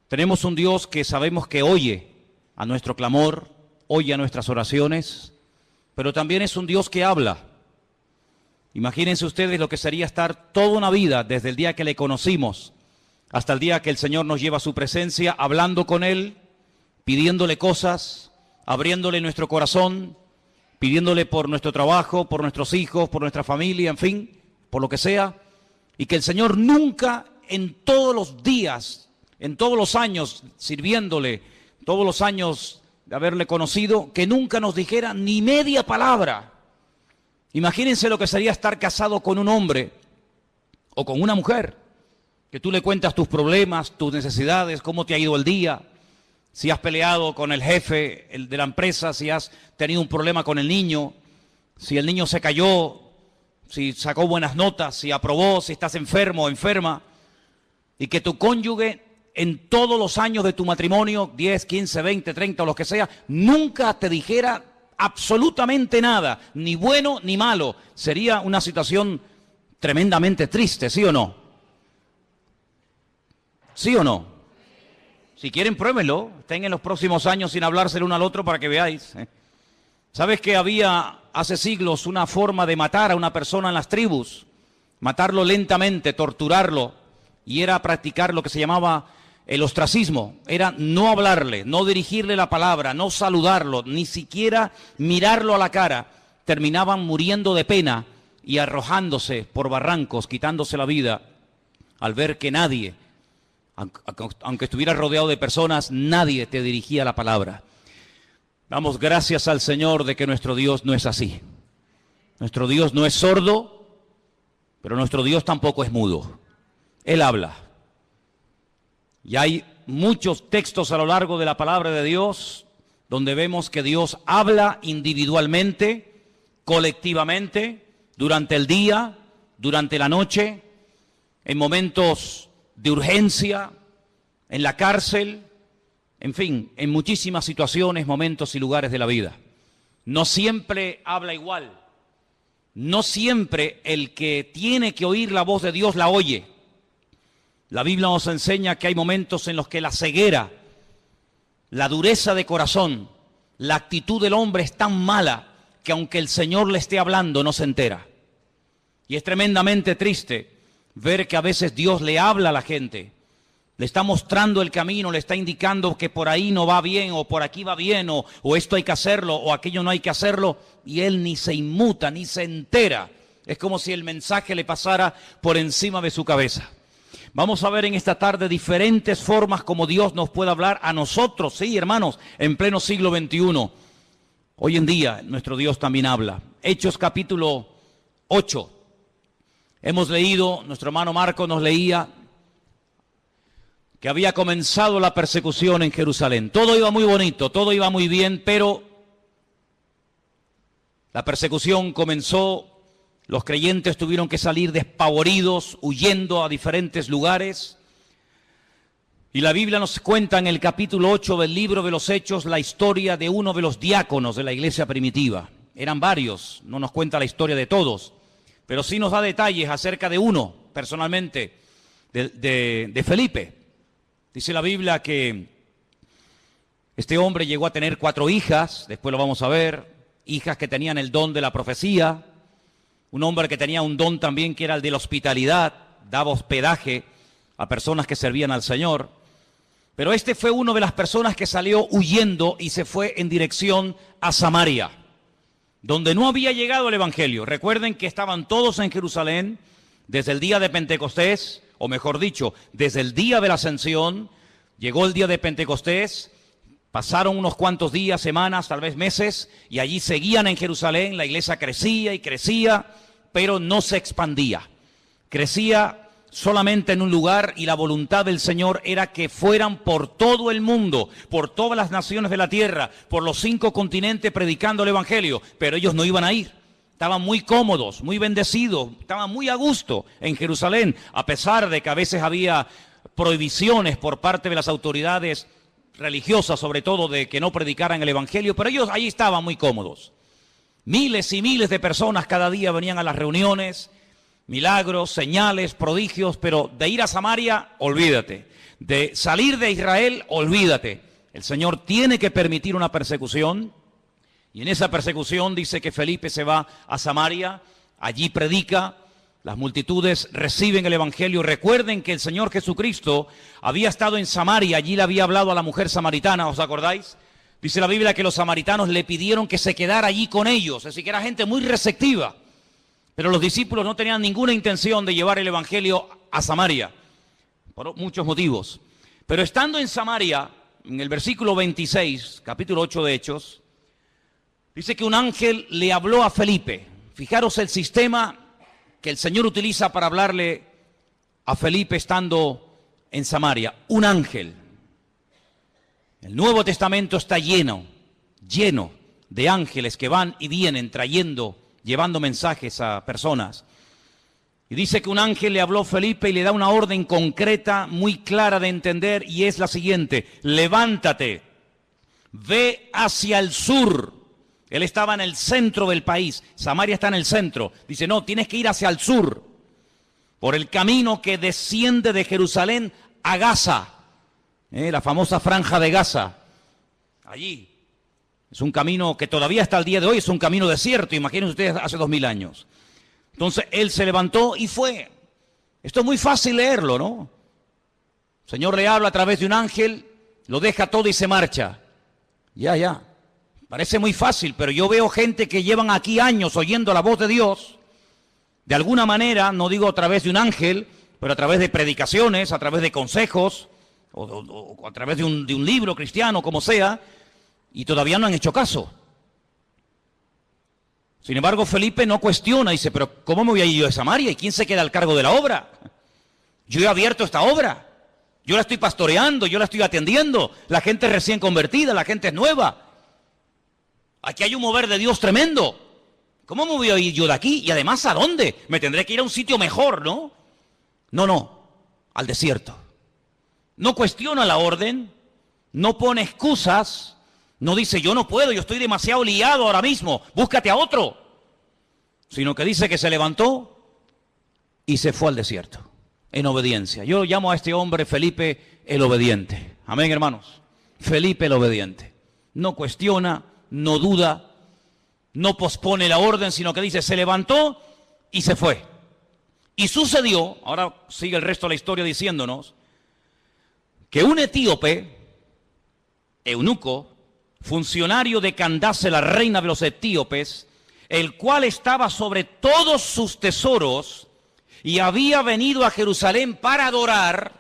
Tenemos un Dios que sabemos que oye a nuestro clamor, oye a nuestras oraciones, pero también es un Dios que habla. Imagínense ustedes lo que sería estar toda una vida, desde el día que le conocimos hasta el día que el Señor nos lleva a su presencia, hablando con Él, pidiéndole cosas, abriéndole nuestro corazón, pidiéndole por nuestro trabajo, por nuestros hijos, por nuestra familia, en fin, por lo que sea, y que el Señor nunca en todos los días, en todos los años sirviéndole, todos los años de haberle conocido, que nunca nos dijera ni media palabra. Imagínense lo que sería estar casado con un hombre o con una mujer, que tú le cuentas tus problemas, tus necesidades, cómo te ha ido el día, si has peleado con el jefe de la empresa, si has tenido un problema con el niño, si el niño se cayó, si sacó buenas notas, si aprobó, si estás enfermo o enferma, y que tu cónyuge en todos los años de tu matrimonio, 10, 15, 20, 30 o lo que sea, nunca te dijera absolutamente nada, ni bueno ni malo. Sería una situación tremendamente triste, ¿sí o no? ¿Sí o no? Si quieren, pruébenlo. Estén en los próximos años sin hablarse el uno al otro para que veáis. ¿Sabes que había hace siglos una forma de matar a una persona en las tribus? Matarlo lentamente, torturarlo. Y era practicar lo que se llamaba el ostracismo. Era no hablarle, no dirigirle la palabra, no saludarlo, ni siquiera mirarlo a la cara. Terminaban muriendo de pena y arrojándose por barrancos, quitándose la vida, al ver que nadie, aunque estuviera rodeado de personas, nadie te dirigía la palabra. Damos gracias al Señor de que nuestro Dios no es así. Nuestro Dios no es sordo, pero nuestro Dios tampoco es mudo. Él habla. Y hay muchos textos a lo largo de la palabra de Dios donde vemos que Dios habla individualmente, colectivamente, durante el día, durante la noche, en momentos de urgencia, en la cárcel, en fin, en muchísimas situaciones, momentos y lugares de la vida. No siempre habla igual. No siempre el que tiene que oír la voz de Dios la oye. La Biblia nos enseña que hay momentos en los que la ceguera, la dureza de corazón, la actitud del hombre es tan mala que aunque el Señor le esté hablando no se entera. Y es tremendamente triste ver que a veces Dios le habla a la gente, le está mostrando el camino, le está indicando que por ahí no va bien, o por aquí va bien, o esto hay que hacerlo, o aquello no hay que hacerlo, y él ni se inmuta, ni se entera. Es como si el mensaje le pasara por encima de su cabeza. Vamos a ver en esta tarde diferentes formas como Dios nos puede hablar a nosotros, sí, hermanos, en pleno siglo XXI. Hoy en día nuestro Dios también habla. Hechos capítulo 8. Hemos leído, nuestro hermano Marco nos leía, que había comenzado la persecución en Jerusalén. Todo iba muy bonito, todo iba muy bien, pero la persecución comenzó. Los creyentes tuvieron que salir despavoridos, huyendo a diferentes lugares. Y la Biblia nos cuenta en el capítulo 8 del libro de los Hechos la historia de uno de los diáconos de la iglesia primitiva. Eran varios, no nos cuenta la historia de todos, pero sí nos da detalles acerca de uno, personalmente, de Felipe. Dice la Biblia que este hombre llegó a tener 4 hijas, después lo vamos a ver, hijas que tenían el don de la profecía. Un hombre que tenía un don también que era el de la hospitalidad, daba hospedaje a personas que servían al Señor. Pero este fue una de las personas que salió huyendo y se fue en dirección a Samaria, donde no había llegado el Evangelio. Recuerden que estaban todos en Jerusalén desde el día de Pentecostés, o mejor dicho, desde el día de la Ascensión. Llegó el día de Pentecostés, pasaron unos cuantos días, semanas, tal vez meses, y allí seguían en Jerusalén. La iglesia crecía y crecía, pero no se expandía. Crecía solamente en un lugar, y la voluntad del Señor era que fueran por todo el mundo, por todas las naciones de la tierra, por los 5 continentes predicando el Evangelio, pero ellos no iban a ir. Estaban muy cómodos, muy bendecidos, estaban muy a gusto en Jerusalén, a pesar de que a veces había prohibiciones por parte de las autoridades religiosas, sobre todo, de que no predicaran el Evangelio, pero ellos ahí estaban muy cómodos. Miles y miles de personas cada día venían a las reuniones, milagros, señales, prodigios, pero de ir a Samaria, olvídate. de salir de Israel, olvídate. El Señor tiene que permitir una persecución, y en esa persecución dice que Felipe se va a Samaria, allí predica, las multitudes reciben el Evangelio. Recuerden que el Señor Jesucristo había estado en Samaria, allí le había hablado a la mujer samaritana, ¿os acordáis? Dice la Biblia que los samaritanos le pidieron que se quedara allí con ellos, es decir, que era gente muy receptiva. Pero los discípulos no tenían ninguna intención de llevar el Evangelio a Samaria, por muchos motivos. Pero estando en Samaria, en el versículo 26, capítulo 8 de Hechos, dice que un ángel le habló a Felipe. Fijaros el sistema que el Señor utiliza para hablarle a Felipe estando en Samaria. Un ángel. El Nuevo Testamento está lleno de ángeles que van y vienen trayendo, llevando mensajes a personas. Y dice que un ángel le habló a Felipe y le da una orden concreta, muy clara de entender, y es la siguiente: levántate, ve hacia el sur. Él estaba en el centro del país, Samaria está en el centro. Dice, no, tienes que ir hacia el sur, por el camino que desciende de Jerusalén a Gaza, la famosa franja de Gaza. Allí es un camino que todavía hasta el día de hoy es un camino desierto, imagínense ustedes hace 2000 años. Entonces él se levantó y fue. Esto es muy fácil leerlo, ¿no? El Señor le habla a través de un ángel, lo deja todo y se marcha. Ya. Parece muy fácil, pero yo veo gente que llevan aquí años oyendo la voz de Dios, de alguna manera, no digo a través de un ángel, pero a través de predicaciones, a través de consejos, o a través de un libro cristiano, como sea, y todavía no han hecho caso. Sin embargo, Felipe no cuestiona, dice, pero ¿cómo me voy a ir yo a Samaria? ¿Y quién se queda al cargo de la obra? Yo he abierto esta obra, yo la estoy pastoreando, yo la estoy atendiendo, la gente es recién convertida, la gente es nueva. Aquí hay un mover de Dios tremendo. ¿Cómo me voy a ir yo de aquí? Y además, ¿a dónde? Me tendré que ir a un sitio mejor, ¿no? No, al desierto. No cuestiona la orden, no pone excusas, no dice yo no puedo, yo estoy demasiado liado ahora mismo, búscate a otro. Sino que dice que se levantó y se fue al desierto, en obediencia. Yo llamo a este hombre Felipe el obediente. Amén, hermanos. Felipe el obediente. No cuestiona, no duda, no pospone la orden, sino que dice, se levantó y se fue. Y sucedió, ahora sigue el resto de la historia diciéndonos, que un etíope, eunuco, funcionario de Candace, la reina de los etíopes, el cual estaba sobre todos sus tesoros y había venido a Jerusalén para adorar,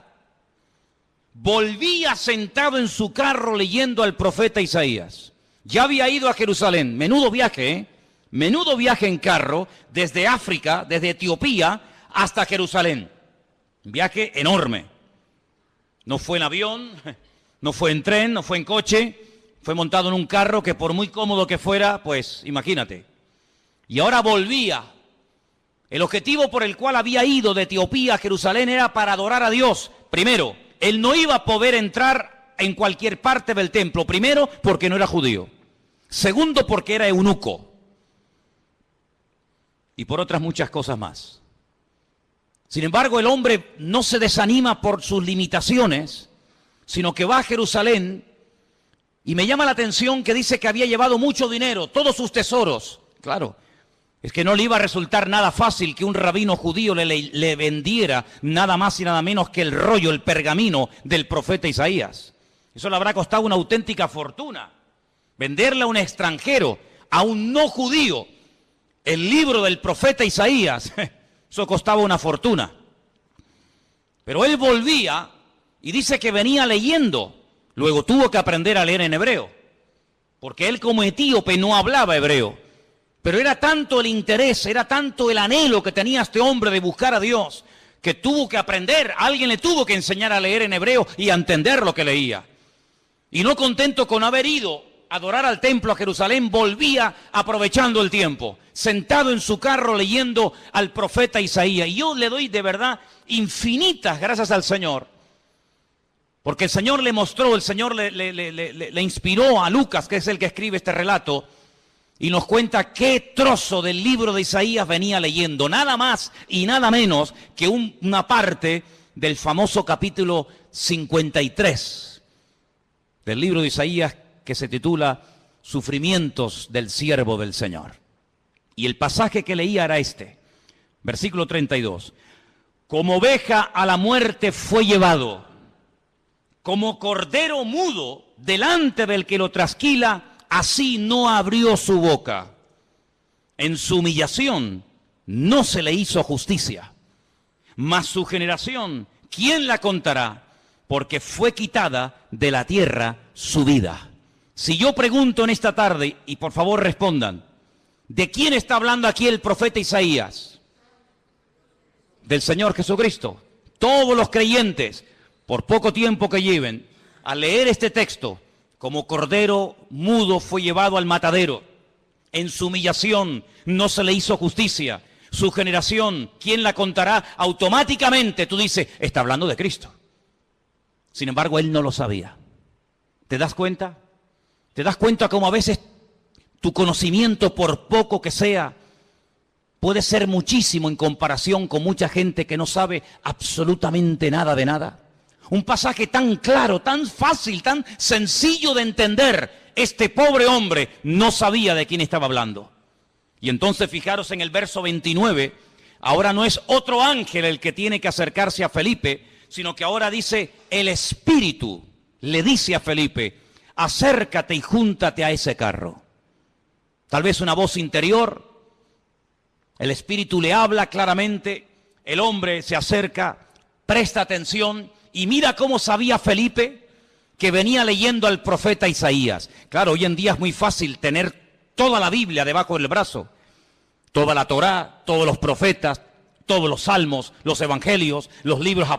volvía sentado en su carro leyendo al profeta Isaías. Ya había ido a Jerusalén, menudo viaje en carro, desde África, desde Etiopía hasta Jerusalén. Un viaje enorme. No fue en avión, no fue en tren, no fue en coche, fue montado en un carro que por muy cómodo que fuera, pues imagínate. Y ahora volvía. El objetivo por el cual había ido de Etiopía a Jerusalén era para adorar a Dios. Primero, él no iba a poder entrar en cualquier parte del templo. Primero, porque no era judío. Segundo, porque era eunuco. Y por otras muchas cosas más. Sin embargo, el hombre no se desanima por sus limitaciones, sino que va a Jerusalén, y me llama la atención que dice que había llevado mucho dinero, todos sus tesoros. Claro, es que no le iba a resultar nada fácil que un rabino judío le vendiera nada más y nada menos que el rollo, el pergamino del profeta Isaías. Eso le habrá costado una auténtica fortuna. Venderle a un extranjero, a un no judío, el libro del profeta Isaías, eso costaba una fortuna. Pero él volvía y dice que venía leyendo. Luego tuvo que aprender a leer en hebreo, porque él como etíope no hablaba hebreo. Pero era tanto el interés, era tanto el anhelo que tenía este hombre de buscar a Dios, que tuvo que aprender, alguien le tuvo que enseñar a leer en hebreo y a entender lo que leía. Y no contento con haber ido a adorar al templo a Jerusalén, volvía aprovechando el tiempo, sentado en su carro leyendo al profeta Isaías. Y yo le doy de verdad infinitas gracias al Señor, porque el Señor le mostró, el Señor le inspiró a Lucas, que es el que escribe este relato, y nos cuenta qué trozo del libro de Isaías venía leyendo, nada más y nada menos que una parte del famoso capítulo 53 del libro de Isaías, que se titula Sufrimientos del siervo del Señor. Y el pasaje que leía era este, versículo 32. Como oveja a la muerte fue llevado, como cordero mudo delante del que lo trasquila, así no abrió su boca. En su humillación no se le hizo justicia. Mas su generación, ¿quién la contará? Porque fue quitada de la tierra su vida. Si yo pregunto en esta tarde, y por favor respondan, ¿de quién está hablando aquí el profeta Isaías? Del Señor Jesucristo. Todos los creyentes, por poco tiempo que lleven, al leer este texto, como cordero mudo fue llevado al matadero. En su humillación no se le hizo justicia. Su generación, ¿quién la contará? Automáticamente tú dices, está hablando de Cristo. Sin embargo, él no lo sabía. ¿Te das cuenta? ¿Te das cuenta cómo a veces tu conocimiento, por poco que sea, puede ser muchísimo en comparación con mucha gente que no sabe absolutamente nada de nada? Un pasaje tan claro, tan fácil, tan sencillo de entender. Este pobre hombre no sabía de quién estaba hablando. Y entonces fijaros en el verso 29, ahora no es otro ángel el que tiene que acercarse a Felipe, sino que ahora dice, el Espíritu le dice a Felipe, acércate y júntate a ese carro. Tal vez una voz interior, el Espíritu le habla claramente, el hombre se acerca, presta atención y mira cómo sabía Felipe que venía leyendo al profeta Isaías. Claro, hoy en día es muy fácil tener toda la Biblia debajo del brazo, toda la Torá, todos los profetas, todos los salmos, los evangelios, los libros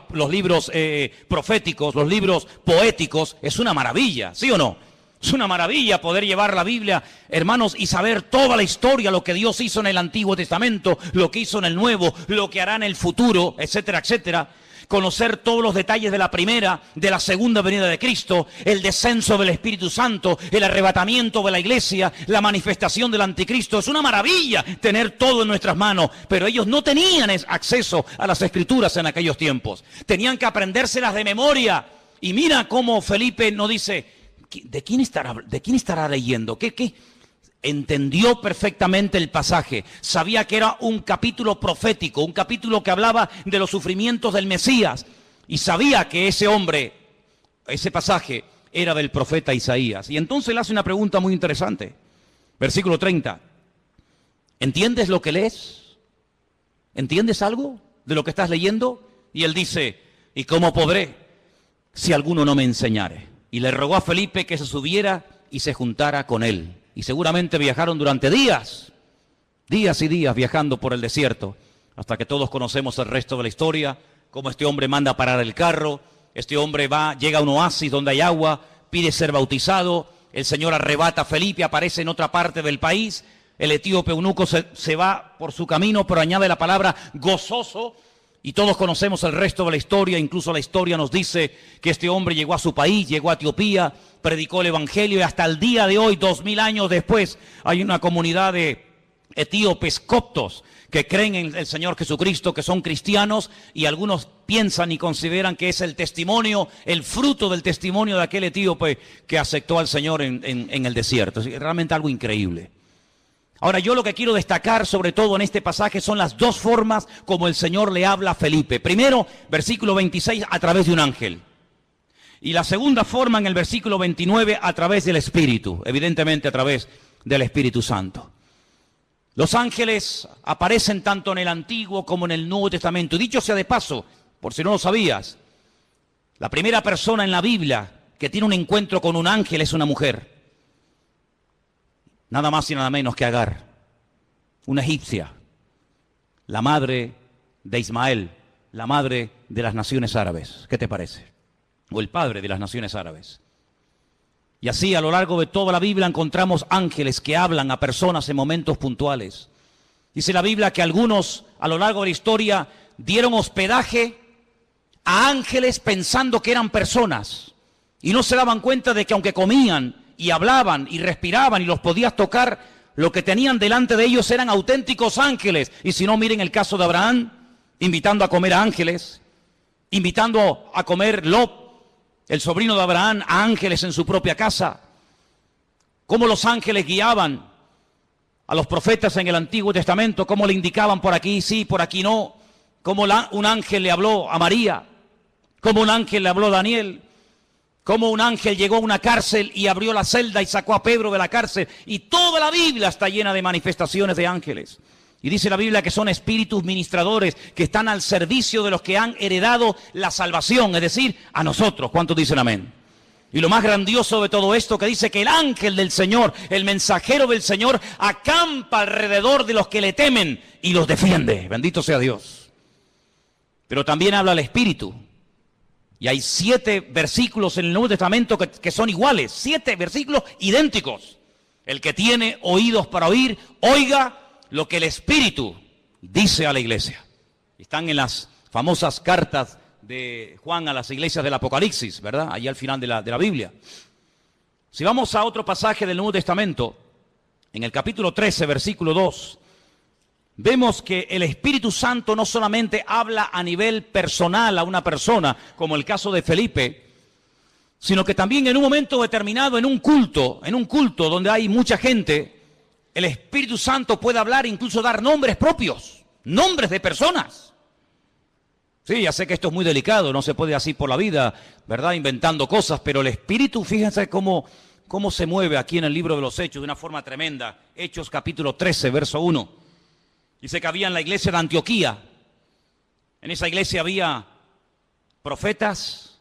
proféticos, los libros poéticos. Es una maravilla, ¿sí o no? Es una maravilla poder llevar la Biblia, hermanos, y saber toda la historia, lo que Dios hizo en el Antiguo Testamento, lo que hizo en el Nuevo, lo que hará en el futuro, etcétera, etcétera. Conocer todos los detalles de la primera, de la segunda venida de Cristo, el descenso del Espíritu Santo, el arrebatamiento de la iglesia, la manifestación del anticristo. Es una maravilla tener todo en nuestras manos, pero ellos no tenían acceso a las Escrituras en aquellos tiempos. Tenían que aprendérselas de memoria. Y mira cómo Felipe no dice, ¿de quién estará leyendo? ¿Qué? Entendió perfectamente el pasaje, sabía que era un capítulo profético, un capítulo que hablaba de los sufrimientos del Mesías, y sabía que ese hombre, ese pasaje, era del profeta Isaías. Y entonces le hace una pregunta muy interesante. Versículo 30. ¿Entiendes lo que lees? ¿Entiendes algo de lo que estás leyendo? Y él dice, ¿y cómo podré si alguno no me enseñare? Y le rogó a Felipe que se subiera y se juntara con él. Y seguramente viajaron durante días y días viajando por el desierto, hasta que todos conocemos el resto de la historia, cómo este hombre manda a parar el carro, este hombre llega a un oasis donde hay agua, pide ser bautizado, el Señor arrebata a Felipe, aparece en otra parte del país, el etíope eunuco se va por su camino, pero añade la palabra gozoso, y todos conocemos el resto de la historia. Incluso la historia nos dice que este hombre llegó a su país, llegó a Etiopía, predicó el evangelio, y hasta el día de hoy, 2000 años después, hay una comunidad de etíopes coptos que creen en el Señor Jesucristo, que son cristianos, y algunos piensan y consideran que es el testimonio, el fruto del testimonio de aquel etíope que aceptó al Señor en el desierto. Es realmente algo increíble. Ahora, yo lo que quiero destacar sobre todo en este pasaje son las dos formas como el Señor le habla a Felipe. Primero, versículo 26, a través de un ángel. Y la segunda forma en el versículo 29, a través del Espíritu, evidentemente a través del Espíritu Santo. Los ángeles aparecen tanto en el Antiguo como en el Nuevo Testamento. Y dicho sea de paso, por si no lo sabías, la primera persona en la Biblia que tiene un encuentro con un ángel es una mujer. Nada más y nada menos que Agar, una egipcia, la madre de Ismael, la madre de las naciones árabes. ¿Qué te parece? O el padre de las naciones árabes. Y así a lo largo de toda la Biblia encontramos ángeles que hablan a personas en momentos puntuales. Dice la Biblia que algunos a lo largo de la historia dieron hospedaje a ángeles pensando que eran personas. Y no se daban cuenta de que aunque comían y hablaban y respiraban y los podías tocar, lo que tenían delante de ellos eran auténticos ángeles. Y si no, miren el caso de Abraham, invitando a comer a ángeles, invitando a comer Lot, el sobrino de Abraham, a ángeles en su propia casa. Cómo los ángeles guiaban a los profetas en el Antiguo Testamento, cómo le indicaban por aquí sí, por aquí no. Cómo un ángel le habló a María, cómo un ángel le habló a Daniel, cómo un ángel llegó a una cárcel y abrió la celda y sacó a Pedro de la cárcel. Y toda la Biblia está llena de manifestaciones de ángeles. Y dice la Biblia que son espíritus ministradores que están al servicio de los que han heredado la salvación, es decir, a nosotros. ¿Cuántos dicen amén? Y lo más grandioso de todo esto que dice que el ángel del Señor, el mensajero del Señor, acampa alrededor de los que le temen y los defiende. Bendito sea Dios. Pero también habla el Espíritu. Y hay 7 versículos en el Nuevo Testamento que son iguales, 7 versículos idénticos. El que tiene oídos para oír, oiga lo que el Espíritu dice a la iglesia. Están en las famosas cartas de Juan a las iglesias del Apocalipsis, ¿verdad? Allí al final de la Biblia. Si vamos a otro pasaje del Nuevo Testamento, en el capítulo 13, versículo 2, vemos que el Espíritu Santo no solamente habla a nivel personal a una persona, como el caso de Felipe, sino que también en un momento determinado, en un culto donde hay mucha gente, el Espíritu Santo puede hablar e incluso dar nombres propios, nombres de personas. Sí, ya sé que esto es muy delicado, no se puede así por la vida, ¿verdad? Inventando cosas, pero el Espíritu, fíjense cómo se mueve aquí en el libro de los Hechos de una forma tremenda. Hechos capítulo 13, verso 1. Dice que había en la iglesia de Antioquía, en esa iglesia había profetas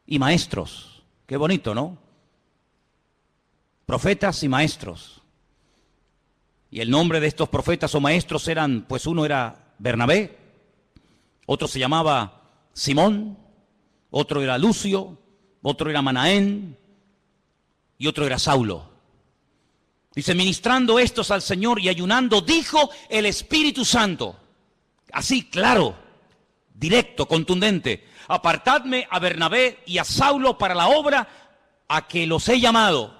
y maestros. Qué bonito, ¿no? Profetas y maestros. Y el nombre de estos profetas o maestros eran, pues uno era Bernabé, otro se llamaba Simón, otro era Lucio, otro era Manaén y otro era Saulo. Dice, ministrando estos al Señor y ayunando, dijo el Espíritu Santo, así claro, directo, contundente, apartadme a Bernabé y a Saulo para la obra a que los he llamado.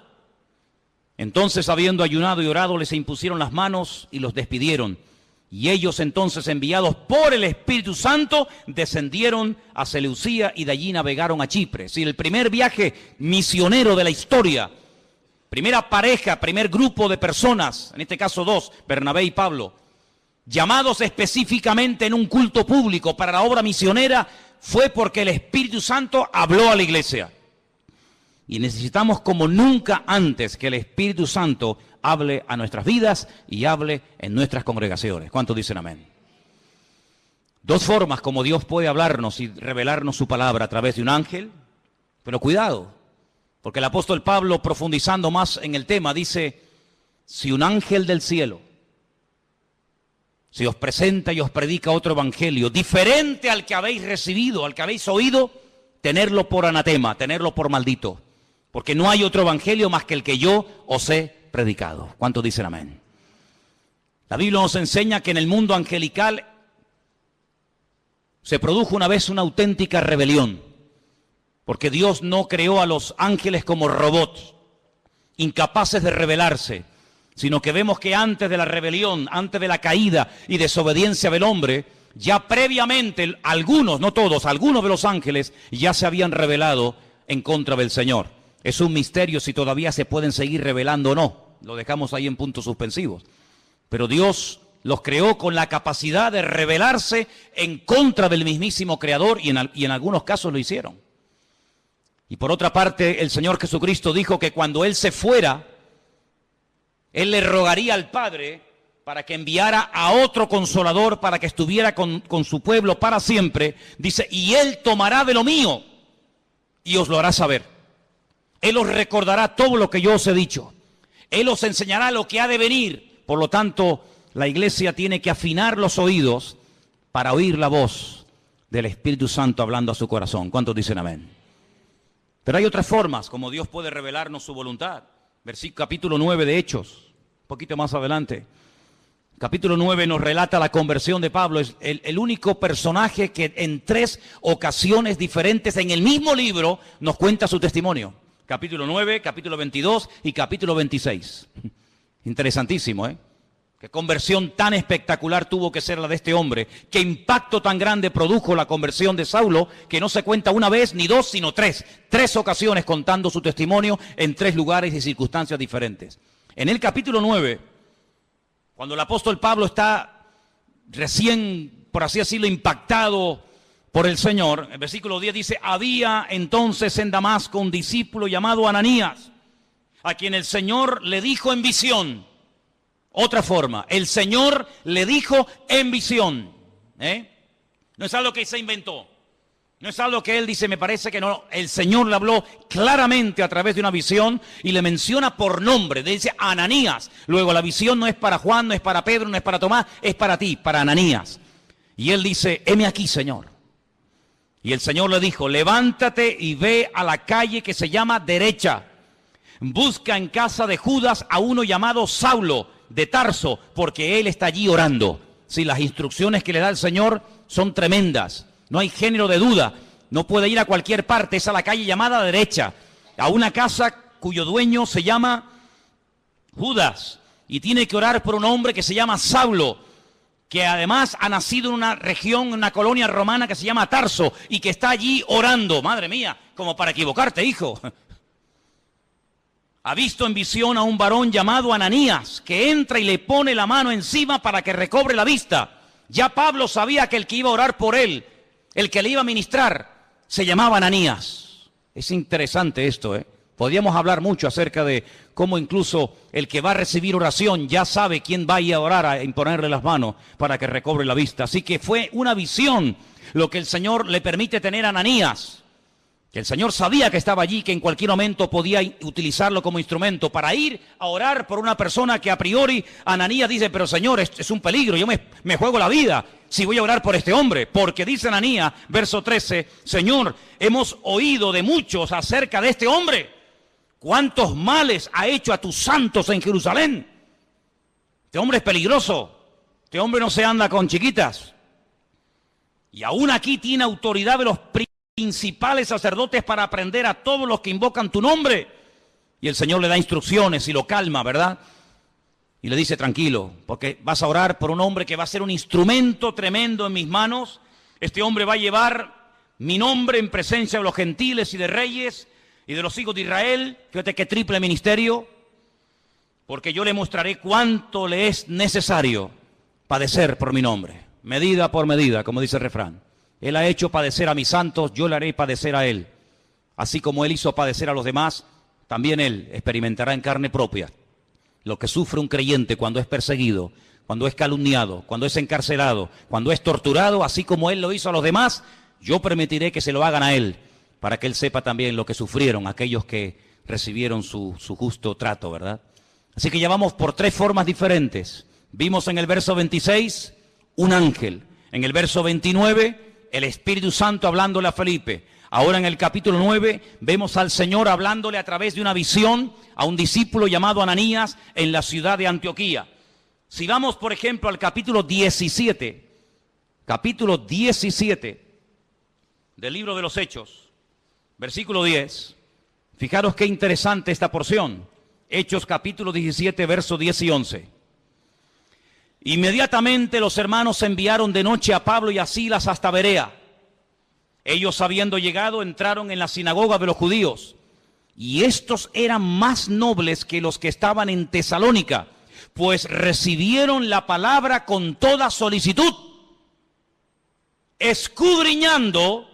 Entonces, habiendo ayunado y orado, les impusieron las manos y los despidieron. Y ellos entonces, enviados por el Espíritu Santo, descendieron a Seleucía y de allí navegaron a Chipre. Es decir, el primer viaje misionero de la historia, primera pareja, primer grupo de personas, en este caso 2, Bernabé y Pablo, llamados específicamente en un culto público para la obra misionera, fue porque el Espíritu Santo habló a la iglesia. Y necesitamos como nunca antes que el Espíritu Santo hable a nuestras vidas y hable en nuestras congregaciones. ¿Cuántos dicen amén? 2 formas como Dios puede hablarnos y revelarnos su palabra a través de un ángel. Pero cuidado, porque el apóstol Pablo, profundizando más en el tema, dice, si un ángel del cielo se os presenta y os predica otro evangelio diferente al que habéis recibido, al que habéis oído, tenerlo por anatema, tenerlo por maldito. Porque no hay otro evangelio más que el que yo os he predicado. ¿Cuántos dicen amén? La Biblia nos enseña que en el mundo angelical se produjo una vez una auténtica rebelión. Porque Dios no creó a los ángeles como robots, incapaces de rebelarse, sino que vemos que antes de la rebelión, antes de la caída y desobediencia del hombre, ya previamente algunos, no todos, algunos de los ángeles ya se habían rebelado en contra del Señor. Es un misterio si todavía se pueden seguir rebelando o no. Lo dejamos ahí en puntos suspensivos. Pero Dios los creó con la capacidad de rebelarse en contra del mismísimo Creador y en algunos casos lo hicieron. Y por otra parte, el Señor Jesucristo dijo que cuando Él se fuera, Él le rogaría al Padre para que enviara a otro Consolador para que estuviera con su pueblo para siempre. Dice, y Él tomará de lo mío y os lo hará saber. Él os recordará todo lo que yo os he dicho. Él os enseñará lo que ha de venir. Por lo tanto, la iglesia tiene que afinar los oídos para oír la voz del Espíritu Santo hablando a su corazón. ¿Cuántos dicen amén? Pero hay otras formas como Dios puede revelarnos su voluntad. Capítulo 9 de Hechos, un poquito más adelante. Capítulo 9 nos relata la conversión de Pablo. Es el único personaje que en 3 ocasiones diferentes en el mismo libro nos cuenta su testimonio. Capítulo 9, capítulo 22 y capítulo 26. Interesantísimo, ¿eh? Qué conversión tan espectacular tuvo que ser la de este hombre. Qué impacto tan grande produjo la conversión de Saulo, que no se cuenta una vez ni dos, sino tres. 3 ocasiones contando su testimonio en 3 lugares y circunstancias diferentes. En el capítulo 9, cuando el apóstol Pablo está recién, por así decirlo, impactado por el Señor, el versículo 10 dice: había entonces en Damasco un discípulo llamado Ananías, a quien el Señor le dijo en visión. Otra forma, el Señor le dijo en visión. No es algo que se inventó. No es algo que él dice, me parece que no. El Señor le habló claramente a través de una visión y le menciona por nombre. Le dice Ananías. Luego la visión no es para Juan, no es para Pedro, no es para Tomás, es para ti, para Ananías. Y él dice: heme aquí, Señor. Y el Señor le dijo: levántate y ve a la calle que se llama Derecha. Busca en casa de Judas a uno llamado Saulo de Tarso, porque él está allí orando. Sí, las instrucciones que le da el Señor son tremendas. No hay género de duda. No puede ir a cualquier parte. Es a la calle llamada Derecha, a una casa cuyo dueño se llama Judas. Y tiene que orar por un hombre que se llama Saulo, que además ha nacido en una región, en una colonia romana que se llama Tarso, y que está allí orando. Madre mía, como para equivocarte, hijo. Ha visto en visión a un varón llamado Ananías, que entra y le pone la mano encima para que recobre la vista. Ya Pablo sabía que el que iba a orar por él, el que le iba a ministrar, se llamaba Ananías. Es interesante esto, Podríamos hablar mucho acerca de cómo incluso el que va a recibir oración ya sabe quién va a ir a orar, a imponerle las manos para que recobre la vista. Así que fue una visión lo que el Señor le permite tener a Ananías. Que el Señor sabía que estaba allí, que en cualquier momento podía utilizarlo como instrumento para ir a orar por una persona que a priori Ananías dice: pero Señor, es un peligro, yo me juego la vida si voy a orar por este hombre. Porque dice Ananías, verso 13, Señor, hemos oído de muchos acerca de este hombre. ¿Cuántos males ha hecho a tus santos en Jerusalén? Este hombre es peligroso, este hombre no se anda con chiquitas. Y aún aquí tiene autoridad de los principales sacerdotes para aprender a todos los que invocan tu nombre. Y el Señor le da instrucciones y lo calma, ¿verdad? Y le dice: tranquilo, porque vas a orar por un hombre que va a ser un instrumento tremendo en mis manos. Este hombre va a llevar mi nombre en presencia de los gentiles y de reyes y de los hijos de Israel. Fíjate qué triple ministerio. Porque yo le mostraré cuánto le es necesario padecer por mi nombre. Medida por medida, como dice el refrán. Él ha hecho padecer a mis santos, yo le haré padecer a él. Así como él hizo padecer a los demás, también él experimentará en carne propia lo que sufre un creyente cuando es perseguido, cuando es calumniado, cuando es encarcelado, cuando es torturado. Así como él lo hizo a los demás, yo permitiré que se lo hagan a él, para que él sepa también lo que sufrieron aquellos que recibieron su justo trato, ¿verdad? Así que ya vamos por 3 formas diferentes. Vimos en el verso 26 un ángel. En el verso 29... el Espíritu Santo hablándole a Felipe. Ahora en el capítulo 9 vemos al Señor hablándole a través de una visión a un discípulo llamado Ananías en la ciudad de Antioquía. Si vamos, por ejemplo, al capítulo 17 del libro de los Hechos, versículo 10, fijaros qué interesante esta porción. Hechos capítulo 17, versos 10 y 11. Inmediatamente los hermanos enviaron de noche a Pablo y a Silas hasta Berea. Ellos, habiendo llegado, entraron en la sinagoga de los judíos. Y estos eran más nobles que los que estaban en Tesalónica, pues recibieron la palabra con toda solicitud, escudriñando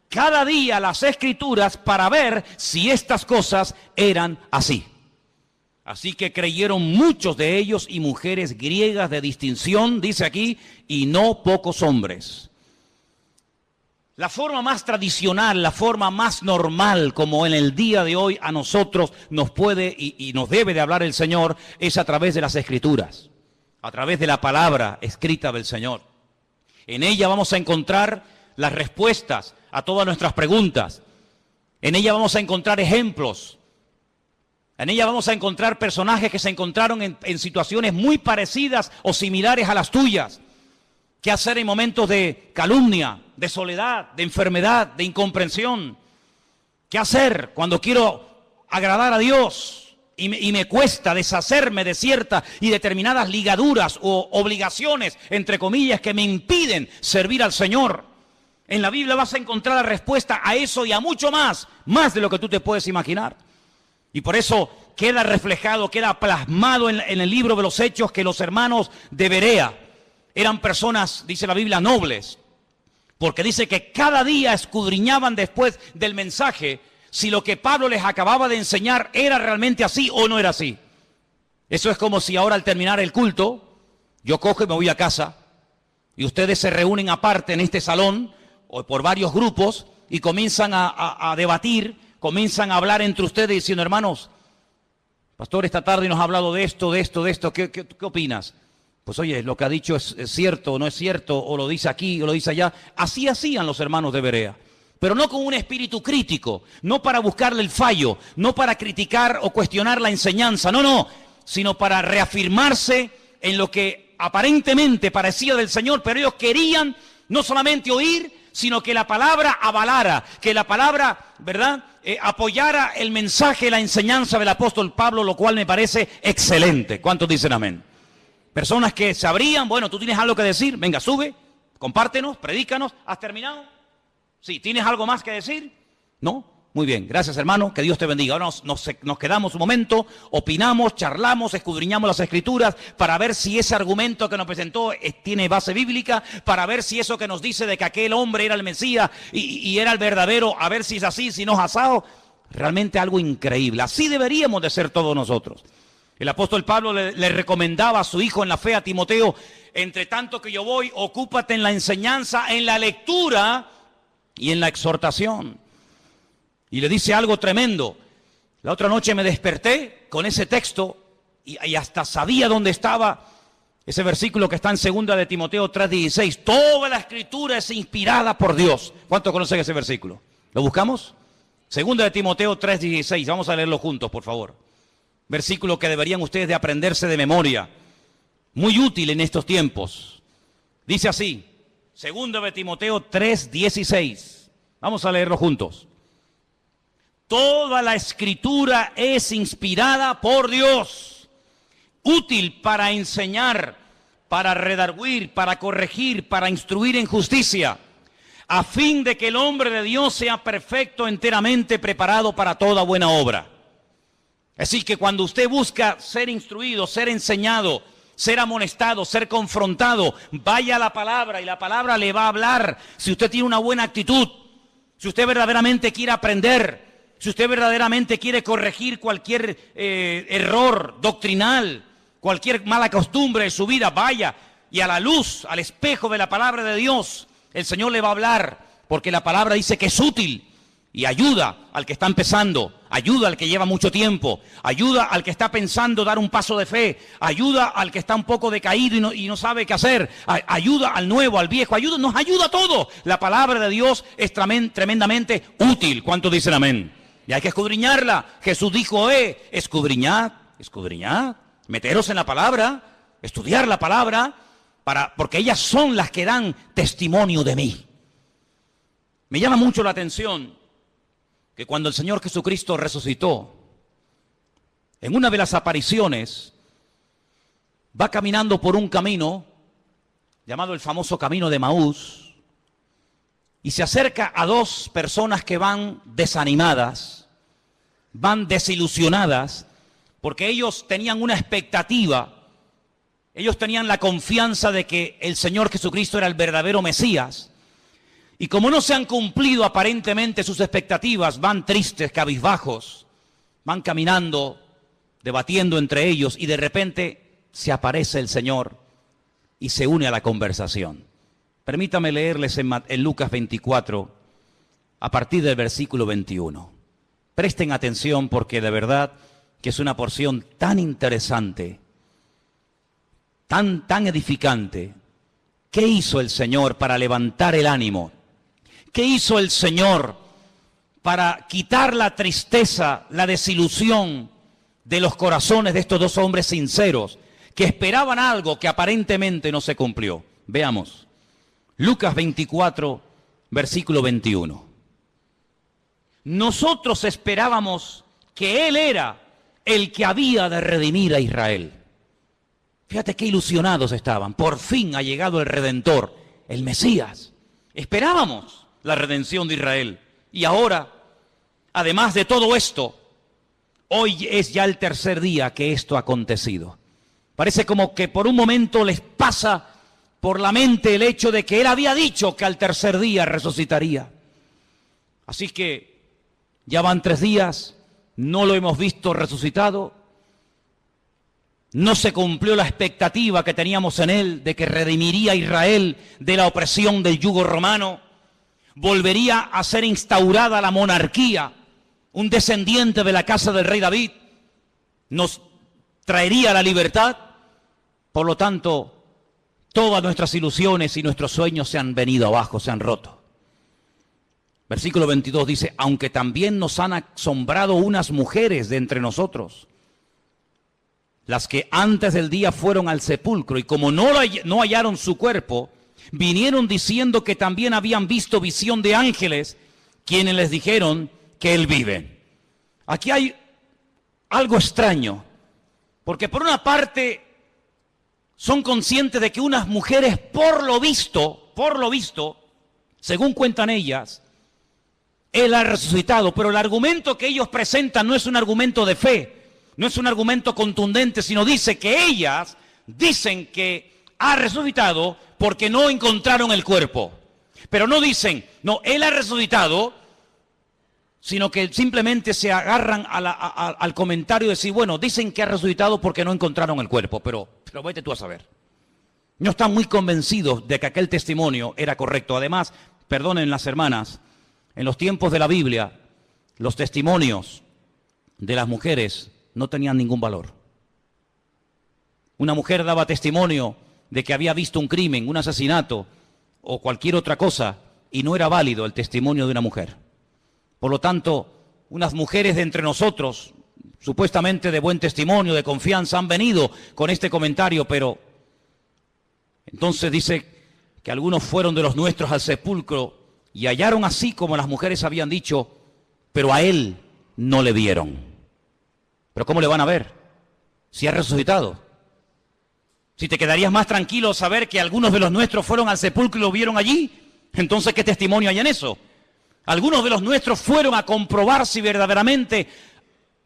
cada día las Escrituras para ver si estas cosas eran así. Así que creyeron muchos de ellos y mujeres griegas de distinción, dice aquí, y no pocos hombres. La forma más tradicional, la forma más normal, como en el día de hoy a nosotros nos puede y nos debe de hablar el Señor, es a través de las Escrituras, a través de la palabra escrita del Señor. En ella vamos a encontrar las respuestas a todas nuestras preguntas. En ella vamos a encontrar ejemplos. En ella vamos a encontrar personajes que se encontraron en situaciones muy parecidas o similares a las tuyas. ¿Qué hacer en momentos de calumnia, de soledad, de enfermedad, de incomprensión? ¿Qué hacer cuando quiero agradar a Dios? y me cuesta deshacerme de ciertas y determinadas ligaduras o obligaciones, entre comillas, que me impiden servir al Señor. En la Biblia vas a encontrar la respuesta a eso y a mucho más, más de lo que tú te puedes imaginar. Y por eso queda reflejado, queda plasmado en el libro de los Hechos que los hermanos de Berea eran personas, dice la Biblia, nobles. Porque dice que cada día escudriñaban después del mensaje si lo que Pablo les acababa de enseñar era realmente así o no era así. Eso es como si ahora al terminar el culto, yo cojo y me voy a casa y ustedes se reúnen aparte en este salón o por varios grupos y comienzan a debatir, comienzan a hablar entre ustedes diciendo, hermanos, pastor, esta tarde nos ha hablado de esto, ¿qué opinas? Pues oye, lo que ha dicho es cierto o no es cierto, o lo dice aquí o lo dice allá. Así hacían los hermanos de Berea. Pero no con un espíritu crítico, no para buscarle el fallo, no para criticar o cuestionar la enseñanza, no, sino para reafirmarse en lo que aparentemente parecía del Señor, pero ellos querían no solamente oír, sino que la palabra avalara, que la palabra, ¿verdad?, apoyara el mensaje, la enseñanza del apóstol Pablo, lo cual me parece excelente. ¿Cuántos dicen amén? Personas que sabrían, bueno, tú tienes algo que decir, venga, sube, compártenos, predícanos, ¿has terminado? Sí, ¿tienes algo más que decir? ¿No? Muy bien, gracias hermano, que Dios te bendiga. Ahora nos quedamos un momento, opinamos, charlamos, escudriñamos las Escrituras para ver si ese argumento que nos presentó tiene base bíblica, para ver si eso que nos dice de que aquel hombre era el Mesías y era el verdadero, a ver si es así, si no es asado. Realmente algo increíble. Así deberíamos de ser todos nosotros. El apóstol Pablo le recomendaba a su hijo en la fe, a Timoteo, entre tanto que yo voy, ocúpate en la enseñanza, en la lectura y en la exhortación. Y le dice algo tremendo. La otra noche me desperté con ese texto y hasta sabía dónde estaba ese versículo que está en 2 de Timoteo 3:16. Toda la Escritura es inspirada por Dios. ¿Cuántos conocen ese versículo? ¿Lo buscamos? 2 de Timoteo 3:16. Vamos a leerlo juntos, por favor. Versículo que deberían ustedes de aprenderse de memoria. Muy útil en estos tiempos. Dice así, 2 de Timoteo 3:16. Vamos a leerlo juntos. Toda la Escritura es inspirada por Dios, útil para enseñar, para redarguir, para corregir, para instruir en justicia, a fin de que el hombre de Dios sea perfecto, enteramente preparado para toda buena obra. Así que cuando usted busca ser instruido, ser enseñado, ser amonestado, ser confrontado, vaya a la palabra y la palabra le va a hablar. Si usted tiene una buena actitud, si usted verdaderamente quiere aprender, si usted verdaderamente quiere corregir cualquier error doctrinal, cualquier mala costumbre de su vida, vaya y a la luz, al espejo de la palabra de Dios, el Señor le va a hablar, porque la palabra dice que es útil y ayuda al que está empezando, ayuda al que lleva mucho tiempo, ayuda al que está pensando dar un paso de fe, ayuda al que está un poco decaído y no sabe qué hacer, ayuda al nuevo, al viejo, nos ayuda a todos. La palabra de Dios es tremendamente útil. ¿Cuántos dicen amén? Y hay que escudriñarla. Jesús dijo, escudriñad, meteros en la palabra, estudiar la palabra, porque ellas son las que dan testimonio de mí. Me llama mucho la atención que cuando el Señor Jesucristo resucitó, en una de las apariciones, va caminando por un camino, llamado el famoso camino de Maús, y se acerca a dos personas que van desanimadas, van desilusionadas, porque ellos tenían una expectativa, ellos tenían la confianza de que el Señor Jesucristo era el verdadero Mesías, y como no se han cumplido aparentemente sus expectativas, van tristes, cabizbajos, van caminando, debatiendo entre ellos, y de repente se aparece el Señor y se une a la conversación. Permítame leerles en Lucas 24, a partir del versículo 21. Presten atención porque de verdad que es una porción tan interesante, tan edificante. ¿Qué hizo el Señor para levantar el ánimo? ¿Qué hizo el Señor para quitar la tristeza, la desilusión de los corazones de estos dos hombres sinceros que esperaban algo que aparentemente no se cumplió? Veamos. Lucas 24, versículo 21. Nosotros esperábamos que Él era el que había de redimir a Israel. Fíjate qué ilusionados estaban. Por fin ha llegado el Redentor, el Mesías. Esperábamos la redención de Israel. Y ahora, además de todo esto, hoy es ya el tercer día que esto ha acontecido. Parece como que por un momento les pasa por la mente el hecho de que él había dicho que al tercer día resucitaría. Así que ya van 3 días, no lo hemos visto resucitado, no se cumplió la expectativa que teníamos en él de que redimiría a Israel de la opresión del yugo romano, volvería a ser instaurada la monarquía, un descendiente de la casa del rey David nos traería la libertad. Por lo tanto, todas nuestras ilusiones y nuestros sueños se han venido abajo, se han roto. Versículo 22 dice, aunque también nos han asombrado unas mujeres de entre nosotros, las que antes del día fueron al sepulcro y como no hallaron su cuerpo, vinieron diciendo que también habían visto visión de ángeles, quienes les dijeron que él vive. Aquí hay algo extraño, porque por una parte son conscientes de que unas mujeres por lo visto, según cuentan ellas, él ha resucitado, pero el argumento que ellos presentan no es un argumento de fe, no es un argumento contundente, sino dice que ellas dicen que ha resucitado porque no encontraron el cuerpo. Pero no dicen, no, él ha resucitado, sino que simplemente se agarran al comentario de decir, bueno, dicen que ha resucitado porque no encontraron el cuerpo, pero vete tú a saber. No están muy convencidos de que aquel testimonio era correcto. Además, perdonen las hermanas, en los tiempos de la Biblia, los testimonios de las mujeres no tenían ningún valor. Una mujer daba testimonio de que había visto un crimen, un asesinato o cualquier otra cosa y no era válido el testimonio de una mujer. Por lo tanto, unas mujeres de entre nosotros, supuestamente de buen testimonio, de confianza, han venido con este comentario, pero entonces dice que algunos fueron de los nuestros al sepulcro y hallaron así como las mujeres habían dicho, pero a él no le vieron. ¿Pero cómo le van a ver? Si ha resucitado. Si te quedarías más tranquilo saber que algunos de los nuestros fueron al sepulcro y lo vieron allí, entonces ¿qué testimonio hay en eso? Algunos de los nuestros fueron a comprobar si verdaderamente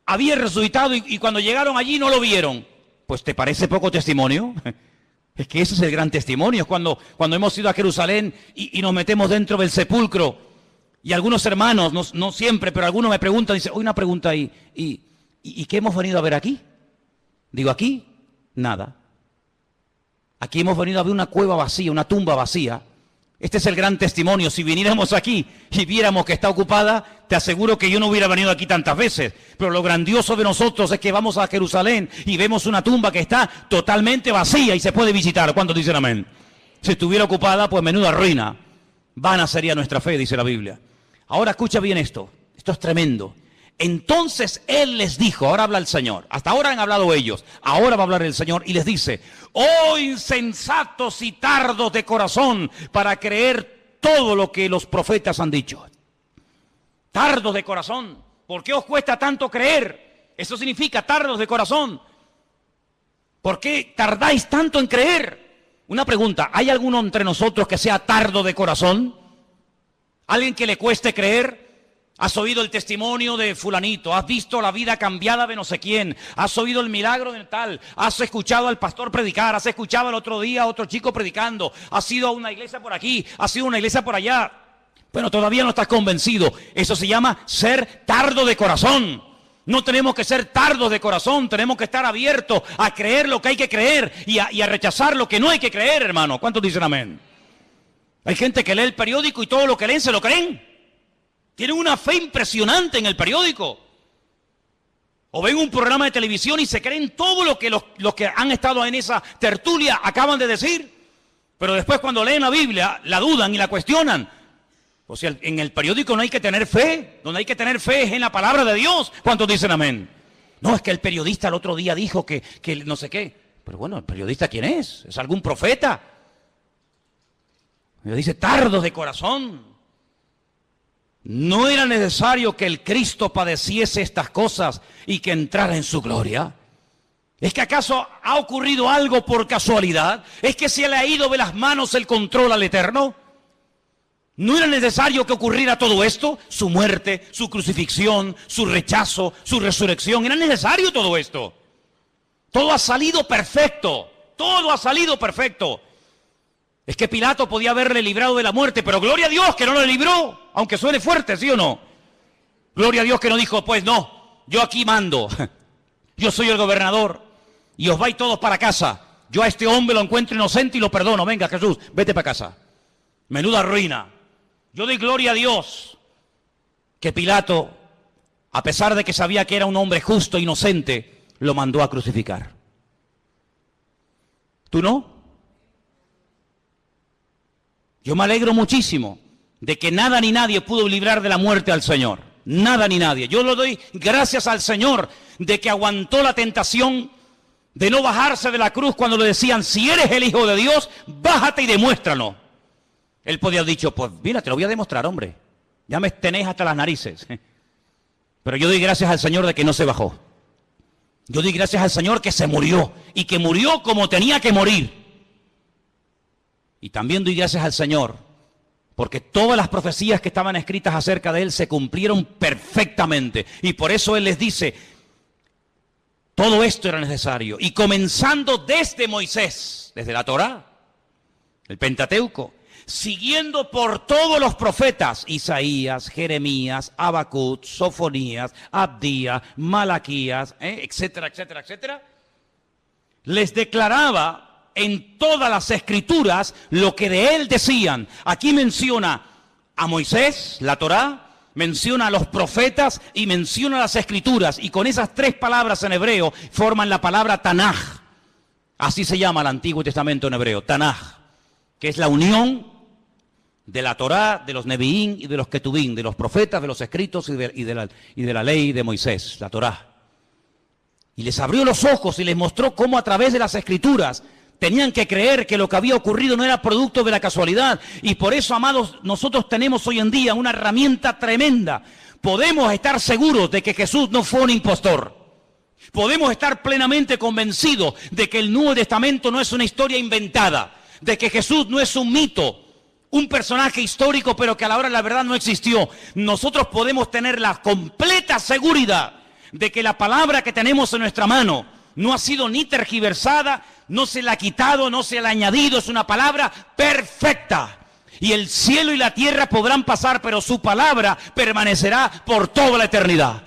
había resucitado y cuando llegaron allí no lo vieron. Pues ¿te parece poco testimonio? Es que ese es el gran testimonio. Es cuando hemos ido a Jerusalén y nos metemos dentro del sepulcro y algunos hermanos, no siempre, pero algunos me preguntan, dicen, hoy una pregunta ahí, ¿y qué hemos venido a ver aquí? Digo, aquí, nada. Aquí hemos venido a ver una cueva vacía, una tumba vacía. Este es el gran testimonio. Si viniéramos aquí y viéramos que está ocupada, te aseguro que yo no hubiera venido aquí tantas veces. Pero lo grandioso de nosotros es que vamos a Jerusalén y vemos una tumba que está totalmente vacía y se puede visitar. ¿Cuántos dicen amén? Si estuviera ocupada, pues menuda ruina. Vana sería nuestra fe, dice la Biblia. Ahora escucha bien esto. Esto es tremendo. Entonces él les dijo, ahora habla el Señor, hasta ahora han hablado ellos, ahora va a hablar el Señor y les dice, oh insensatos y tardos de corazón para creer todo lo que los profetas han dicho. Tardos de corazón, ¿por qué os cuesta tanto creer? Eso significa tardos de corazón. ¿Por qué tardáis tanto en creer? Una pregunta, ¿hay alguno entre nosotros que sea tardo de corazón? ¿Alguien que le cueste creer? Has oído el testimonio de fulanito, has visto la vida cambiada de no sé quién, has oído el milagro de tal, has escuchado al pastor predicar, has escuchado el otro día a otro chico predicando, has ido a una iglesia por aquí, has ido a una iglesia por allá. Bueno, todavía no estás convencido. Eso se llama ser tardo de corazón. No tenemos que ser tardos de corazón, tenemos que estar abiertos a creer lo que hay que creer y a rechazar lo que no hay que creer, hermano. ¿Cuántos dicen amén? Hay gente que lee el periódico y todo lo que leen se lo creen. Tienen una fe impresionante en el periódico. O ven un programa de televisión y se creen todo lo que los que han estado en esa tertulia acaban de decir. Pero después cuando leen la Biblia, la dudan y la cuestionan. O sea, en el periódico no hay que tener fe. Donde hay que tener fe es en la palabra de Dios. ¿Cuántos dicen amén? No, es que el periodista el otro día dijo que no sé qué. Pero bueno, ¿el periodista quién es? ¿Es algún profeta? Me dice, tardos de corazón. ¿No era necesario que el Cristo padeciese estas cosas y que entrara en su gloria? ¿Es que acaso ha ocurrido algo por casualidad? ¿Es que se le ha ido de las manos el control al Eterno? ¿No era necesario que ocurriera todo esto? Su muerte, su crucifixión, su rechazo, su resurrección. ¿Era necesario todo esto? Todo ha salido perfecto. Todo ha salido perfecto. Es que Pilato podía haberle librado de la muerte, pero gloria a Dios que no lo libró, aunque suene fuerte, ¿sí o no? Gloria a Dios que no dijo, pues no, yo aquí mando. Yo soy el gobernador y os vais todos para casa. Yo a este hombre lo encuentro inocente y lo perdono. Venga, Jesús, vete para casa. Menuda ruina. Yo doy gloria a Dios que Pilato, a pesar de que sabía que era un hombre justo e inocente, lo mandó a crucificar. ¿Tú no? Yo me alegro muchísimo de que nada ni nadie pudo librar de la muerte al Señor. Nada ni nadie. Yo le doy gracias al Señor de que aguantó la tentación de no bajarse de la cruz cuando le decían, si eres el Hijo de Dios, bájate y demuéstralo. Él podía haber dicho, pues mira, te lo voy a demostrar, hombre. Ya me tenéis hasta las narices. Pero yo doy gracias al Señor de que no se bajó. Yo doy gracias al Señor que se murió y que murió como tenía que morir. Y también doy gracias al Señor porque todas las profecías que estaban escritas acerca de Él se cumplieron perfectamente. Y por eso Él les dice, todo esto era necesario. Y comenzando desde Moisés, desde la Torá, el Pentateuco, siguiendo por todos los profetas, Isaías, Jeremías, Habacuc, Sofonías, Abdías, Malaquías, etcétera, etcétera, etcétera, les declaraba en todas las escrituras lo que de él decían. Aquí menciona a Moisés, la Torá, menciona a los profetas y menciona las escrituras. Y con esas tres palabras en hebreo forman la palabra Tanaj. Así se llama el Antiguo Testamento en hebreo, Tanaj, que es la unión de la Torá, de los Neviín y de los Ketubín, de los profetas, de los escritos y de la ley de Moisés, la Torá. Y les abrió los ojos y les mostró cómo a través de las escrituras tenían que creer que lo que había ocurrido no era producto de la casualidad. Y por eso, amados, nosotros tenemos hoy en día una herramienta tremenda. Podemos estar seguros de que Jesús no fue un impostor. Podemos estar plenamente convencidos de que el Nuevo Testamento no es una historia inventada, de que Jesús no es un mito, un personaje histórico, pero que a la hora de la verdad no existió. Nosotros podemos tener la completa seguridad de que la palabra que tenemos en nuestra mano no ha sido ni tergiversada, no se la ha quitado, no se la ha añadido, es una palabra perfecta. Y el cielo y la tierra podrán pasar, pero su palabra permanecerá por toda la eternidad.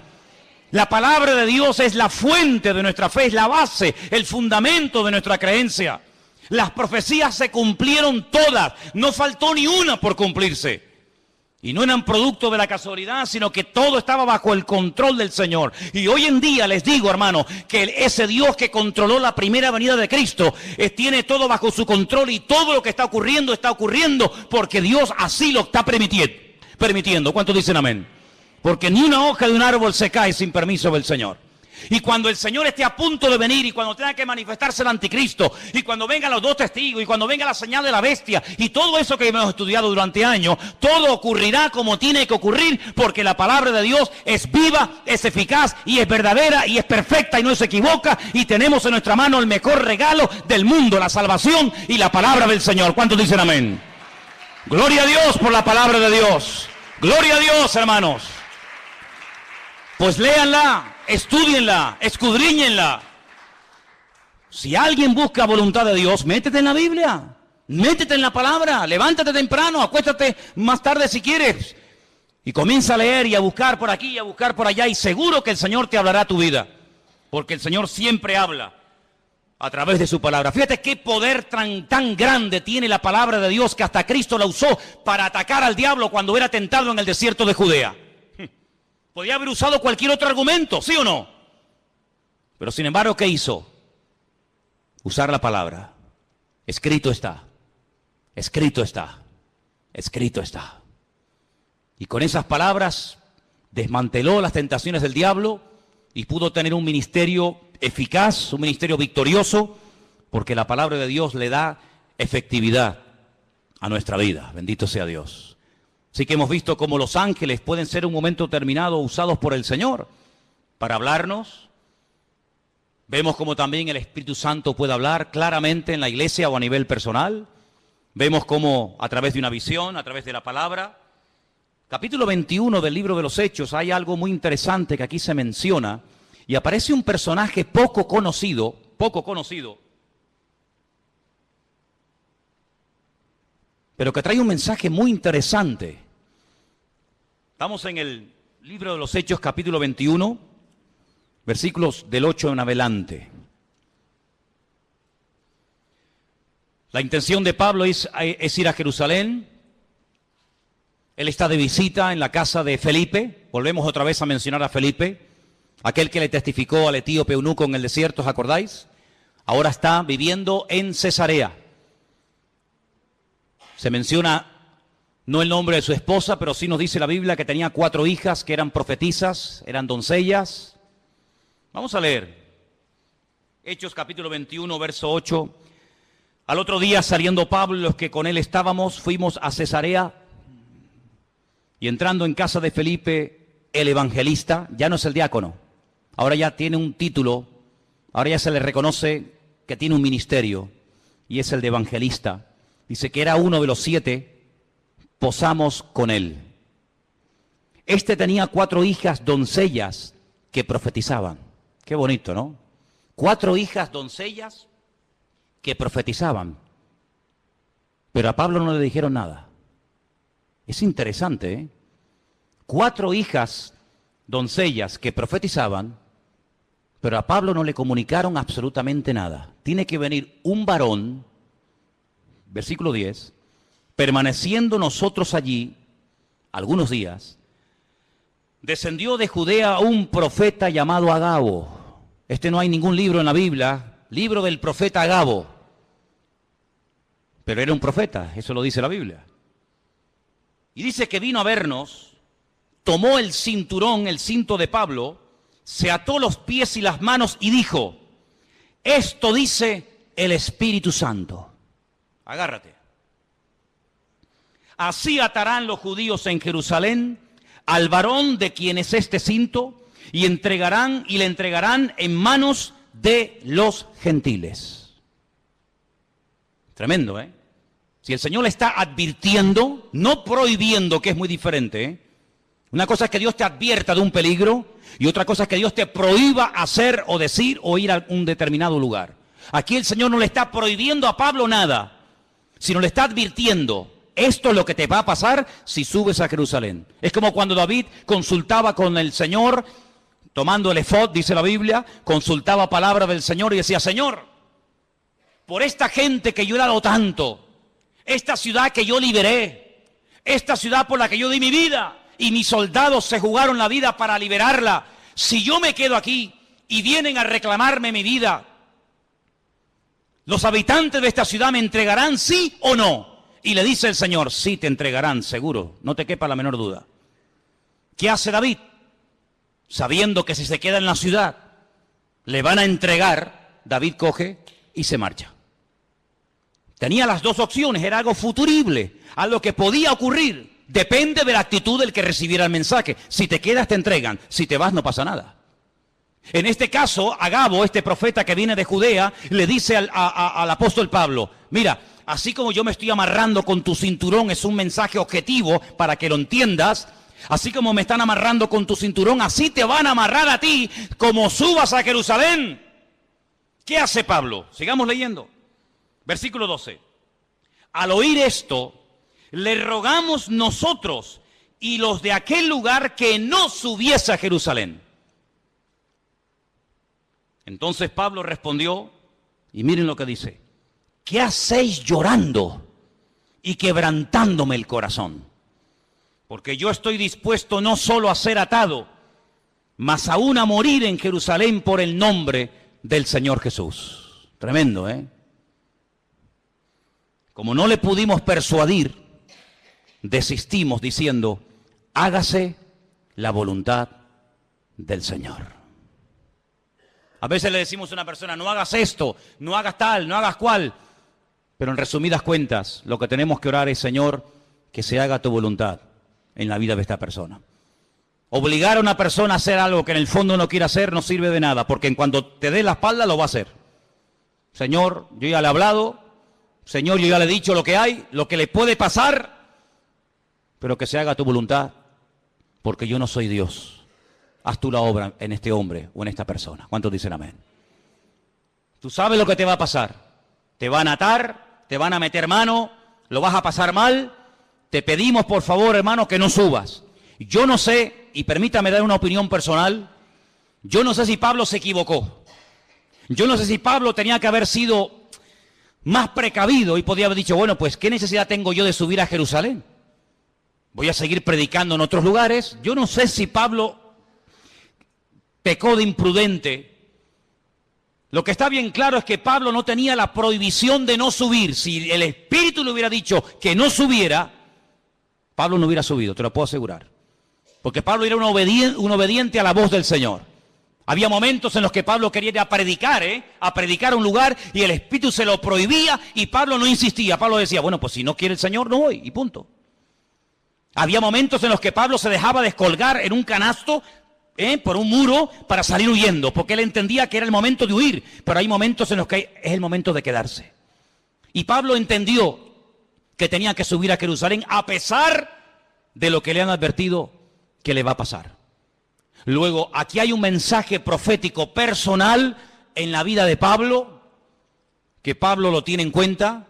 La palabra de Dios es la fuente de nuestra fe, es la base, el fundamento de nuestra creencia. Las profecías se cumplieron todas, no faltó ni una por cumplirse. Y no eran producto de la casualidad, sino que todo estaba bajo el control del Señor. Y hoy en día les digo, hermano, que ese Dios que controló la primera venida de Cristo, tiene todo bajo su control y todo lo que está ocurriendo porque Dios así lo está permitiendo. ¿Cuántos dicen amén? Porque ni una hoja de un árbol se cae sin permiso del Señor. Y cuando el Señor esté a punto de venir, y cuando tenga que manifestarse el anticristo, y cuando vengan los dos testigos, y cuando venga la señal de la bestia, y todo eso que hemos estudiado durante años, todo ocurrirá como tiene que ocurrir, porque la palabra de Dios es viva, es eficaz, y es verdadera, y es perfecta, y no se equivoca, y tenemos en nuestra mano el mejor regalo del mundo, la salvación y la palabra del Señor. ¿Cuántos dicen amén? Gloria a Dios por la palabra de Dios. Gloria a Dios, hermanos. Pues léanla, estúdienla, escudriñenla. Si alguien busca voluntad de Dios, métete en la Biblia, métete en la palabra, levántate temprano, acuéstate más tarde si quieres, y comienza a leer y a buscar por aquí y a buscar por allá, y seguro que el Señor te hablará tu vida, porque el Señor siempre habla a través de su palabra. Fíjate qué poder tan grande tiene la palabra de Dios, que hasta Cristo la usó para atacar al diablo cuando era tentado en el desierto de Judea. Podía haber usado cualquier otro argumento, ¿sí o no? Pero sin embargo, ¿qué hizo? Usar la palabra. Escrito está, escrito está, escrito está. Y con esas palabras desmanteló las tentaciones del diablo y pudo tener un ministerio eficaz, un ministerio victorioso, porque la palabra de Dios le da efectividad a nuestra vida. Bendito sea Dios. Así que hemos visto cómo los ángeles pueden ser en un momento determinado usados por el Señor para hablarnos. Vemos cómo también el Espíritu Santo puede hablar claramente en la iglesia o a nivel personal. Vemos cómo a través de una visión, a través de la palabra. Capítulo 21 del libro de los Hechos, hay algo muy interesante que aquí se menciona y aparece un personaje poco conocido, pero que trae un mensaje muy interesante. Estamos en el libro de los Hechos, capítulo 21, versículos del 8 en adelante. La intención de Pablo es ir a Jerusalén. Él está de visita en la casa de Felipe. Volvemos otra vez a mencionar a Felipe, aquel que le testificó al etíope eunuco en el desierto, ¿os acordáis? Ahora está viviendo en Cesarea. Se menciona no el nombre de su esposa, pero sí nos dice la Biblia que tenía 4 hijas que eran profetisas, eran doncellas. Vamos a leer. Hechos capítulo 21, verso 8. Al otro día, saliendo Pablo y los que con él estábamos, fuimos a Cesarea. Y entrando en casa de Felipe, el evangelista, ya no es el diácono, ahora ya tiene un título, ahora ya se le reconoce que tiene un ministerio, y es el de evangelista. Dice que era uno de los 7, posamos con él. Este tenía 4 hijas doncellas que profetizaban. Qué bonito, ¿no? 4 hijas doncellas que profetizaban. Pero a Pablo no le dijeron nada. Es interesante, ¿eh? 4 hijas doncellas que profetizaban, pero a Pablo no le comunicaron absolutamente nada. Tiene que venir un varón, versículo 10, permaneciendo nosotros allí algunos días, descendió de Judea un profeta llamado Agabo. No hay ningún libro en la Biblia, libro del profeta Agabo, pero era un profeta, eso lo dice la Biblia. Y dice que vino a vernos, tomó el cinturón, el cinto de Pablo, se ató los pies y las manos y dijo, esto dice el Espíritu Santo. Agárrate. Así atarán los judíos en Jerusalén al varón de quien es este cinto y le entregarán en manos de los gentiles. Tremendo, ¿eh? Si el Señor le está advirtiendo, no prohibiendo, que es muy diferente, ¿eh? Una cosa es que Dios te advierta de un peligro y otra cosa es que Dios te prohíba hacer o decir o ir a un determinado lugar. Aquí el Señor no le está prohibiendo a Pablo nada, sino le está advirtiendo, esto es lo que te va a pasar si subes a Jerusalén. Es como cuando David consultaba con el Señor, tomando el efod, dice la Biblia, consultaba palabra del Señor y decía, Señor, por esta gente que yo he dado tanto, esta ciudad que yo liberé, esta ciudad por la que yo di mi vida y mis soldados se jugaron la vida para liberarla, si yo me quedo aquí y vienen a reclamarme mi vida, ¿los habitantes de esta ciudad me entregarán sí o no? Y le dice el Señor, sí te entregarán, seguro, no te quepa la menor duda. ¿Qué hace David? Sabiendo que si se queda en la ciudad le van a entregar, David coge y se marcha. Tenía las 2 opciones, era algo futurible, algo que podía ocurrir. Depende de la actitud del que recibiera el mensaje. Si te quedas te entregan, si te vas no pasa nada. En este caso, Agabo, este profeta que viene de Judea, le dice al apóstol Pablo, mira, así como yo me estoy amarrando con tu cinturón, es un mensaje objetivo para que lo entiendas, así como me están amarrando con tu cinturón, así te van a amarrar a ti como subas a Jerusalén. ¿Qué hace Pablo? Sigamos leyendo. Versículo 12. Al oír esto, le rogamos nosotros y los de aquel lugar que no subiese a Jerusalén. Entonces Pablo respondió, y miren lo que dice, ¿qué hacéis llorando y quebrantándome el corazón? Porque yo estoy dispuesto no solo a ser atado, mas aún a morir en Jerusalén por el nombre del Señor Jesús. Tremendo, ¿eh? Como no le pudimos persuadir, desistimos diciendo, hágase la voluntad del Señor. A veces le decimos a una persona, no hagas esto, no hagas tal, no hagas cual. Pero en resumidas cuentas, lo que tenemos que orar es, Señor, que se haga tu voluntad. en la vida de esta persona. Obligar a una persona a hacer algo que en el fondo no quiere hacer no sirve de nada, porque en cuanto te dé la espalda lo va a hacer. Señor, yo ya le he hablado, Señor, yo ya le he dicho lo que hay, lo que le puede pasar, pero que se haga tu voluntad, porque yo no soy Dios. Haz tú la obra en este hombre o en esta persona. ¿Cuántos dicen amén? Tú sabes lo que te va a pasar. Te van a atar, te van a meter mano, lo vas a pasar mal. Te pedimos, por favor, hermano, que no subas. Yo no sé, y permítame dar una opinión personal, yo no sé si Pablo se equivocó. Yo no sé si Pablo tenía que haber sido más precavido y podía haber dicho, bueno, pues, ¿qué necesidad tengo yo de subir a Jerusalén? Voy a seguir predicando en otros lugares. Yo no sé si Pablo pecó de imprudente. Lo que está bien claro es que Pablo no tenía la prohibición de no subir. Si el Espíritu le hubiera dicho que no subiera, Pablo no hubiera subido, te lo puedo asegurar. Porque Pablo era un obediente a la voz del Señor. Había momentos en los que Pablo quería ir a predicar a un lugar, y el Espíritu se lo prohibía y Pablo no insistía. Pablo decía, bueno, pues si no quiere el Señor, no voy, y punto. Había momentos en los que Pablo se dejaba descolgar en un canasto por un muro para salir huyendo, porque él entendía que era el momento de huir, pero hay momentos en los que es el momento de quedarse. Y Pablo entendió que tenía que subir a Jerusalén a pesar de lo que le han advertido que le va a pasar. Luego, aquí hay un mensaje profético personal en la vida de Pablo, que Pablo lo tiene en cuenta,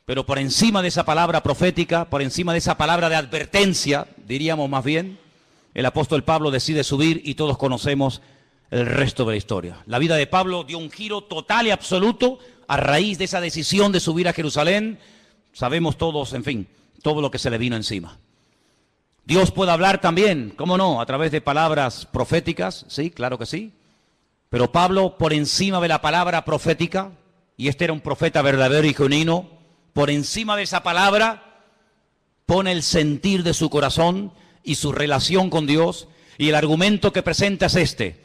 pero por encima de esa palabra profética, por encima de esa palabra de advertencia, diríamos más bien, el apóstol Pablo decide subir y todos conocemos el resto de la historia. La vida de Pablo dio un giro total y absoluto a raíz de esa decisión de subir a Jerusalén. Sabemos todos, en fin, todo lo que se le vino encima. Dios puede hablar también, ¿cómo no?, a través de palabras proféticas, sí, claro que sí. Pero Pablo, por encima de la palabra profética, y este era un profeta verdadero y genuino, por encima de esa palabra, pone el sentir de su corazón y su relación con Dios, y el argumento que presenta es este: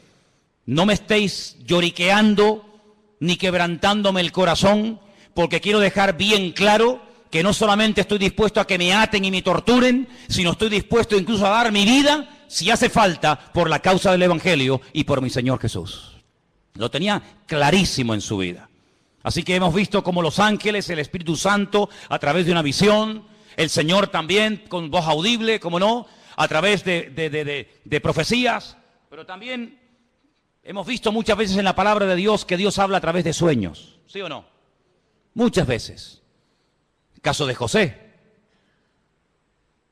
no me estéis lloriqueando ni quebrantándome el corazón, porque quiero dejar bien claro que no solamente estoy dispuesto a que me aten y me torturen, sino estoy dispuesto incluso a dar mi vida, si hace falta, por la causa del Evangelio y por mi Señor Jesús. Lo tenía clarísimo en su vida. Así que hemos visto cómo los ángeles, el Espíritu Santo, a través de una visión, el Señor también con voz audible, como no, a través de profecías, pero también hemos visto muchas veces en la palabra de Dios que Dios habla a través de sueños, ¿sí o no? Muchas veces. El caso de José,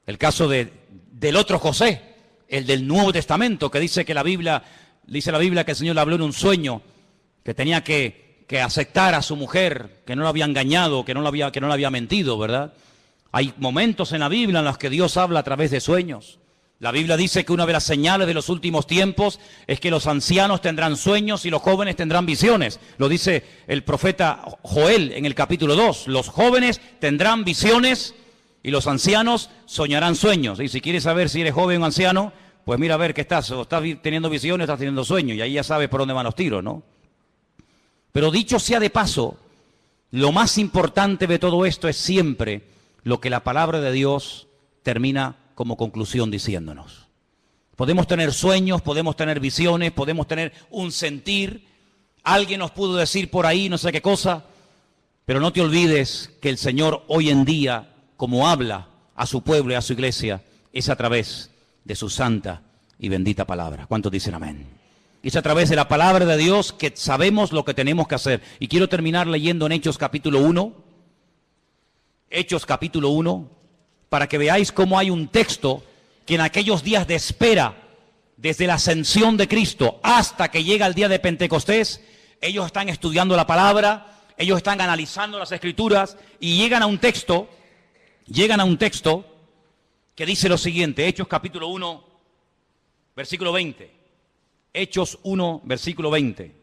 el caso del otro José, el del Nuevo Testamento, que dice que dice la Biblia que el Señor le habló en un sueño, que tenía que aceptar a su mujer, que no la había engañado, que no la había mentido, ¿verdad? Hay momentos en la Biblia en los que Dios habla a través de sueños. La Biblia dice que una de las señales de los últimos tiempos es que los ancianos tendrán sueños y los jóvenes tendrán visiones. Lo dice el profeta Joel en el capítulo 2. Los jóvenes tendrán visiones y los ancianos soñarán sueños. Y si quieres saber si eres joven o anciano, pues mira a ver qué estás. O estás teniendo visiones o estás teniendo sueños. Y ahí ya sabes por dónde van los tiros, ¿no? Pero dicho sea de paso, lo más importante de todo esto es siempre lo que la palabra de Dios termina como conclusión diciéndonos. Podemos tener sueños, podemos tener visiones, podemos tener un sentir. Alguien nos pudo decir por ahí no sé qué cosa, pero no te olvides que el Señor hoy en día, como habla a su pueblo y a su iglesia, es a través de su santa y bendita palabra. ¿Cuántos dicen amén? Es a través de la palabra de Dios que sabemos lo que tenemos que hacer. Y quiero terminar leyendo en Hechos capítulo 1. Hechos capítulo 1, para que veáis cómo hay un texto que en aquellos días de espera, desde la ascensión de Cristo hasta que llega el día de Pentecostés, ellos están estudiando la palabra, ellos están analizando las Escrituras y llegan a un texto que dice lo siguiente, Hechos capítulo 1, versículo 20. Hechos 1, versículo 20.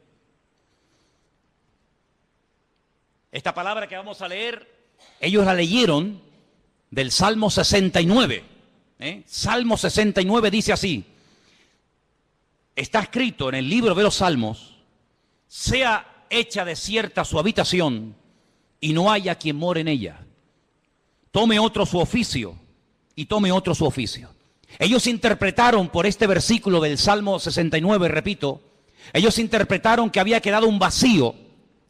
Esta palabra que vamos a leer, ellos la leyeron del Salmo 69. Salmo 69 dice así: está escrito en el libro de los Salmos, sea hecha desierta su habitación y no haya quien more en ella. Tome otro su oficio y tome otro su oficio. Ellos interpretaron por este versículo del Salmo 69, repito, ellos interpretaron que había quedado un vacío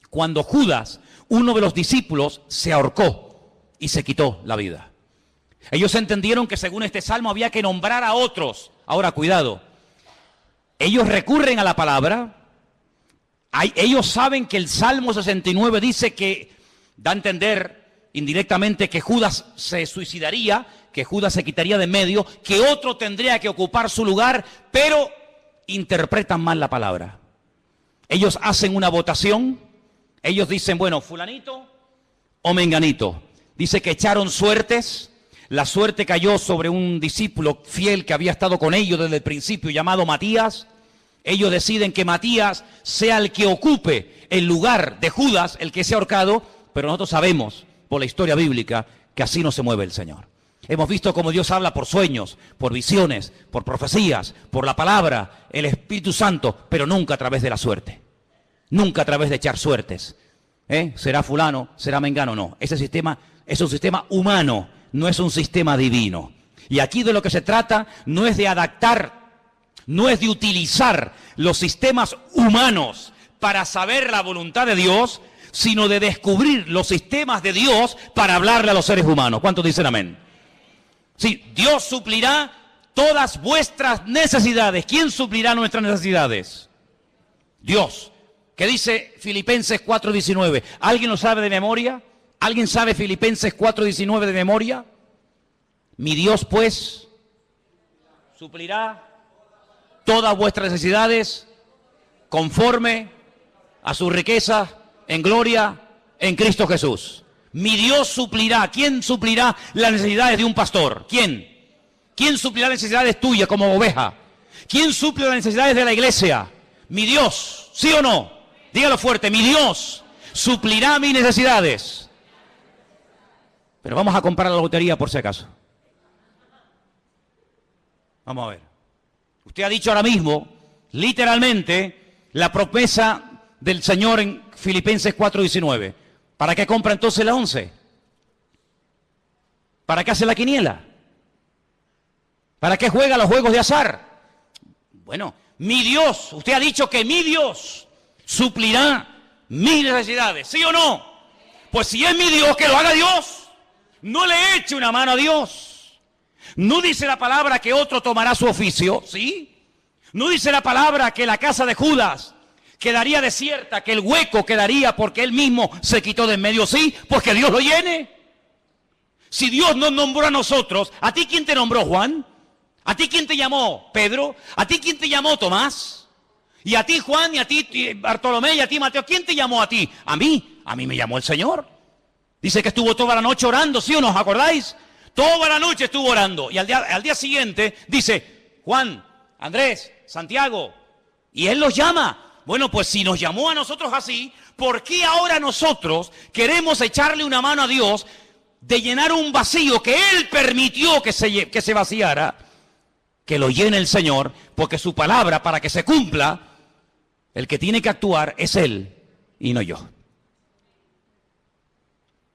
cuando Judas, uno de los discípulos, se ahorcó y se quitó la vida. Ellos entendieron que según este salmo había que nombrar a otros. Ahora, cuidado, ellos recurren a la palabra, ellos saben que el Salmo 69 dice que, da a entender indirectamente que Judas se suicidaría, que Judas se quitaría de en medio, que otro tendría que ocupar su lugar, pero interpretan mal la palabra. Ellos hacen una votación, ellos dicen, bueno, fulanito o menganito. Dice que echaron suertes, la suerte cayó sobre un discípulo fiel que había estado con ellos desde el principio, llamado Matías. Ellos deciden que Matías sea el que ocupe el lugar de Judas, el que se ha ahorcado, pero nosotros sabemos por la historia bíblica que así no se mueve el Señor. Hemos visto cómo Dios habla por sueños, por visiones, por profecías, por la palabra, el Espíritu Santo, pero nunca a través de la suerte. Nunca a través de echar suertes. Será fulano, será mengano, no. Ese sistema es un sistema humano, no es un sistema divino. Y aquí de lo que se trata no es de adaptar, no es de utilizar los sistemas humanos para saber la voluntad de Dios, sino de descubrir los sistemas de Dios para hablarle a los seres humanos. ¿Cuántos dicen amén? Sí, Dios suplirá todas vuestras necesidades. ¿Quién suplirá nuestras necesidades? Dios. ¿Qué dice Filipenses 4:19? ¿Alguien lo sabe de memoria? ¿Alguien sabe Filipenses 4:19 de memoria? Mi Dios, pues, suplirá todas vuestras necesidades conforme a su riqueza en gloria en Cristo Jesús. Mi Dios suplirá. ¿Quién suplirá las necesidades de un pastor? ¿Quién? ¿Quién suplirá las necesidades tuyas como oveja? ¿Quién suple las necesidades de la iglesia? Mi Dios. ¿Sí o no? Dígalo fuerte. Mi Dios suplirá mis necesidades. Pero vamos a comprar la lotería por si acaso. Vamos a ver. Usted ha dicho ahora mismo, literalmente, la promesa del Señor en Filipenses 4:19. ¿Para qué compra entonces la 11? ¿Para qué hace la quiniela? ¿Para qué juega los juegos de azar? Bueno, mi Dios, usted ha dicho que mi Dios suplirá mis necesidades, ¿sí o no? Pues si es mi Dios, que lo haga Dios. No le eche una mano a Dios. No dice la palabra que otro tomará su oficio, ¿sí? No dice la palabra que la casa de Judas quedaría desierta, que el hueco quedaría porque él mismo se quitó de en medio, sí, pues que Dios lo llene. Si Dios nos nombró a nosotros, ¿a ti quién te nombró, Juan? ¿A ti quién te llamó, Pedro? ¿A ti quién te llamó, Tomás? Y a ti, Juan, y a ti, Bartolomé, y a ti, Mateo, ¿quién te llamó a ti? A mí me llamó el Señor. Dice que estuvo toda la noche orando, ¿sí o no? ¿Os acordáis? Toda la noche estuvo orando. Y al día siguiente dice, Juan, Andrés, Santiago, y él los llama. Bueno, pues si nos llamó a nosotros así, ¿por qué ahora nosotros queremos echarle una mano a Dios de llenar un vacío que Él permitió que se vaciara? Que lo llene el Señor, porque su palabra, para que se cumpla, el que tiene que actuar es Él y no yo.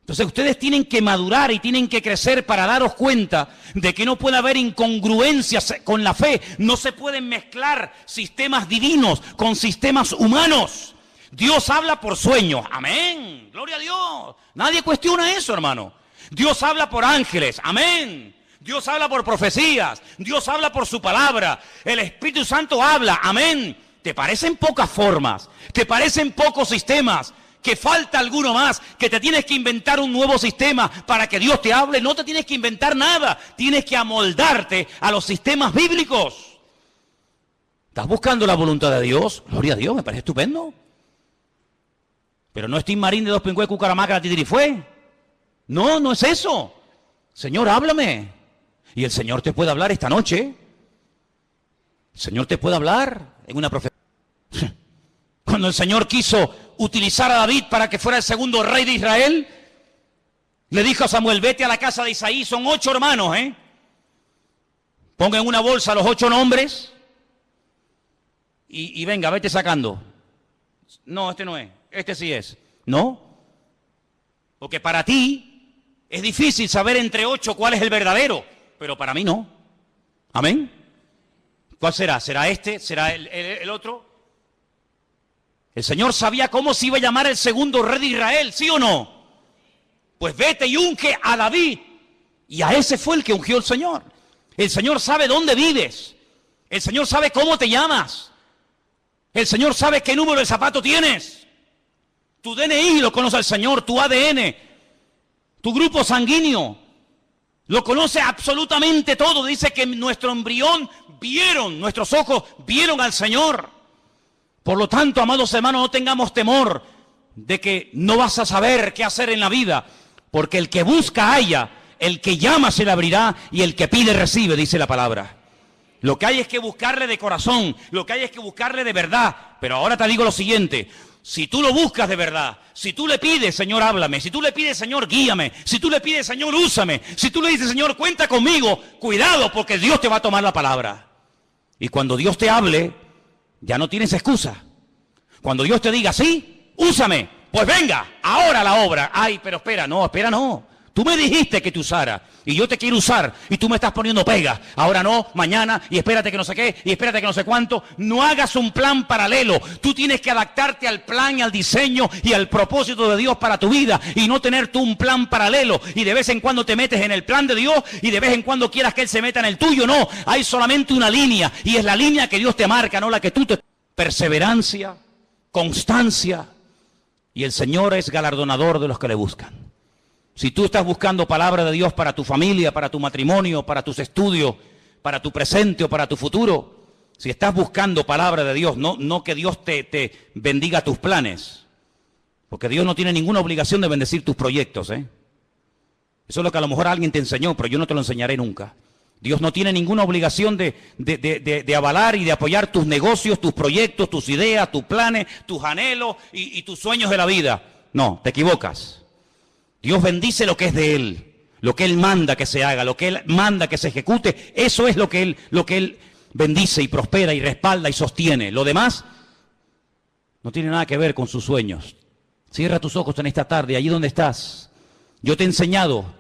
Entonces ustedes tienen que madurar y tienen que crecer para daros cuenta de que no puede haber incongruencias con la fe. No se pueden mezclar sistemas divinos con sistemas humanos. Dios habla por sueños. Amén. Gloria a Dios. Nadie cuestiona eso, hermano. Dios habla por ángeles. Amén. Dios habla por profecías. Dios habla por su palabra. El Espíritu Santo habla. Amén. ¿Te parecen pocas formas? ¿Te parecen pocos sistemas? Que falta alguno más, que te tienes que inventar un nuevo sistema para que Dios te hable. No te tienes que inventar nada, tienes que amoldarte a los sistemas bíblicos. ¿Estás buscando la voluntad de Dios? Gloria a Dios, me parece estupendo. Pero no es Tim Marín de Dos Pingües, Cucaramaca, Titirifue. No, no es eso. Señor, háblame. Y el Señor te puede hablar esta noche. El Señor te puede hablar en una profecía. Cuando el Señor quiso utilizar a David para que fuera el segundo rey de Israel, le dijo a Samuel, vete a la casa de Isaí, son 8 hermanos, ponga en una bolsa los 8 nombres y venga, vete sacando. No, este no es, este sí es. No, porque para ti es difícil saber entre 8 cuál es el verdadero, pero para mí no. ¿Amén? ¿Cuál será? ¿Será este? ¿Será el otro? El Señor sabía cómo se iba a llamar el segundo rey de Israel, ¿sí o no? Pues vete y unge a David. Y a ese fue el que ungió el Señor. El Señor sabe dónde vives. El Señor sabe cómo te llamas. El Señor sabe qué número de zapato tienes. Tu DNI lo conoce el Señor, tu ADN, tu grupo sanguíneo. Lo conoce absolutamente todo. Dice que nuestro embrión vieron, nuestros ojos vieron al Señor. Por lo tanto, amados hermanos, no tengamos temor de que no vas a saber qué hacer en la vida. Porque el que busca halla, el que llama se le abrirá y el que pide recibe, dice la palabra. Lo que hay es que buscarle de corazón, lo que hay es que buscarle de verdad. Pero ahora te digo lo siguiente, si tú lo buscas de verdad, si tú le pides, Señor, háblame, si tú le pides, Señor, guíame, si tú le pides, Señor, úsame, si tú le dices, Señor, cuenta conmigo, cuidado porque Dios te va a tomar la palabra. Y cuando Dios te hable, ya no tienes excusa. Cuando Dios te diga, sí, úsame, pues venga, ahora la obra. Ay, pero espera, no. Tú me dijiste que te usara y yo te quiero usar y tú me estás poniendo pegas. Ahora no, mañana y espérate que no sé qué y espérate que no sé cuánto. No hagas un plan paralelo. Tú tienes que adaptarte al plan y al diseño y al propósito de Dios para tu vida y no tener tú un plan paralelo y de vez en cuando te metes en el plan de Dios y de vez en cuando quieras que Él se meta en el tuyo. No, hay solamente una línea y es la línea que Dios te marca, no la que tú te... Perseverancia, constancia, y el Señor es galardonador de los que le buscan. Si tú estás buscando palabra de Dios para tu familia, para tu matrimonio, para tus estudios, para tu presente o para tu futuro, si estás buscando palabra de Dios, no que Dios te bendiga tus planes, porque Dios no tiene ninguna obligación de bendecir tus proyectos, ¿eh? Eso es lo que a lo mejor alguien te enseñó, pero yo no te lo enseñaré nunca. Dios no tiene ninguna obligación de avalar y de apoyar tus negocios, tus proyectos, tus ideas, tus planes, tus anhelos y tus sueños de la vida. No, te equivocas. Dios bendice lo que es de Él, lo que Él manda que se haga, lo que Él manda que se ejecute. Eso es lo que Él bendice y prospera y respalda y sostiene. Lo demás no tiene nada que ver con sus sueños. Cierra tus ojos en esta tarde, allí donde estás. Yo te he enseñado.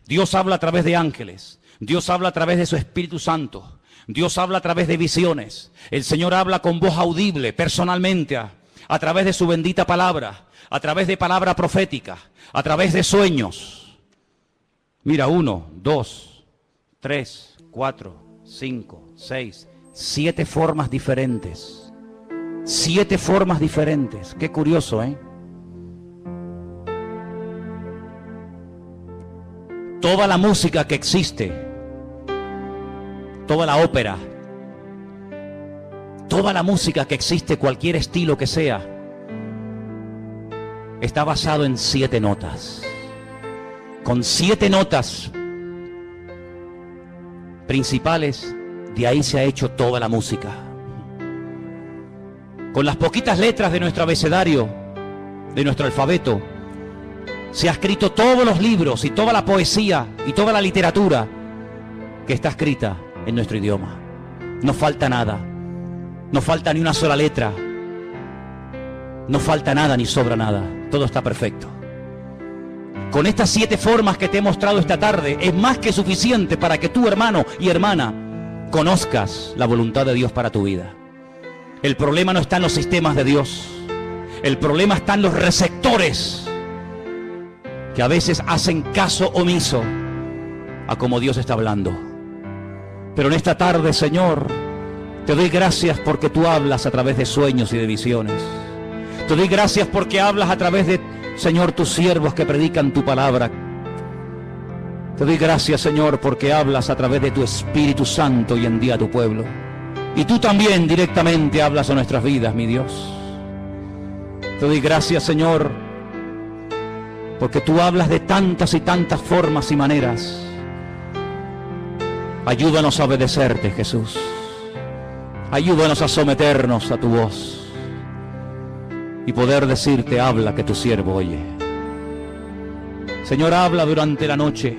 Dios habla a través de ángeles. Dios habla a través de su Espíritu Santo. Dios habla a través de visiones. El Señor habla con voz audible, personalmente, a través de su bendita palabra. A través de palabra profética, a través de sueños. Mira, 1, 2, 3, 4, 5, 6, 7 formas diferentes. 7 formas diferentes. Qué curioso, ¿eh? Toda la música que existe, toda la ópera, toda la música que existe, cualquier estilo que sea, está basado en 7 notas. Con 7 notas principales, de ahí se ha hecho toda la música. Con las poquitas letras de nuestro abecedario, de nuestro alfabeto, se ha escrito todos los libros y toda la poesía y toda la literatura que está escrita en nuestro idioma. No falta nada, no falta ni una sola letra. No falta nada ni sobra nada. Todo está perfecto. Con estas 7 formas que te he mostrado esta tarde, es más que suficiente para que tú, hermano y hermana, conozcas la voluntad de Dios para tu vida. El problema no está en los sistemas de Dios. El problema está en los receptores que a veces hacen caso omiso a como Dios está hablando. Pero en esta tarde, Señor, te doy gracias porque tú hablas a través de sueños y de visiones. Te doy gracias porque hablas a través de, Señor, tus siervos que predican tu palabra. Te doy gracias, Señor, porque hablas a través de tu Espíritu Santo y en día a tu pueblo. Y tú también directamente hablas a nuestras vidas, mi Dios. Te doy gracias, Señor, porque tú hablas de tantas y tantas formas y maneras. Ayúdanos a obedecerte, Jesús. Ayúdanos a someternos a tu voz y poder decirte, habla que tu siervo oye. Señor, habla durante la noche,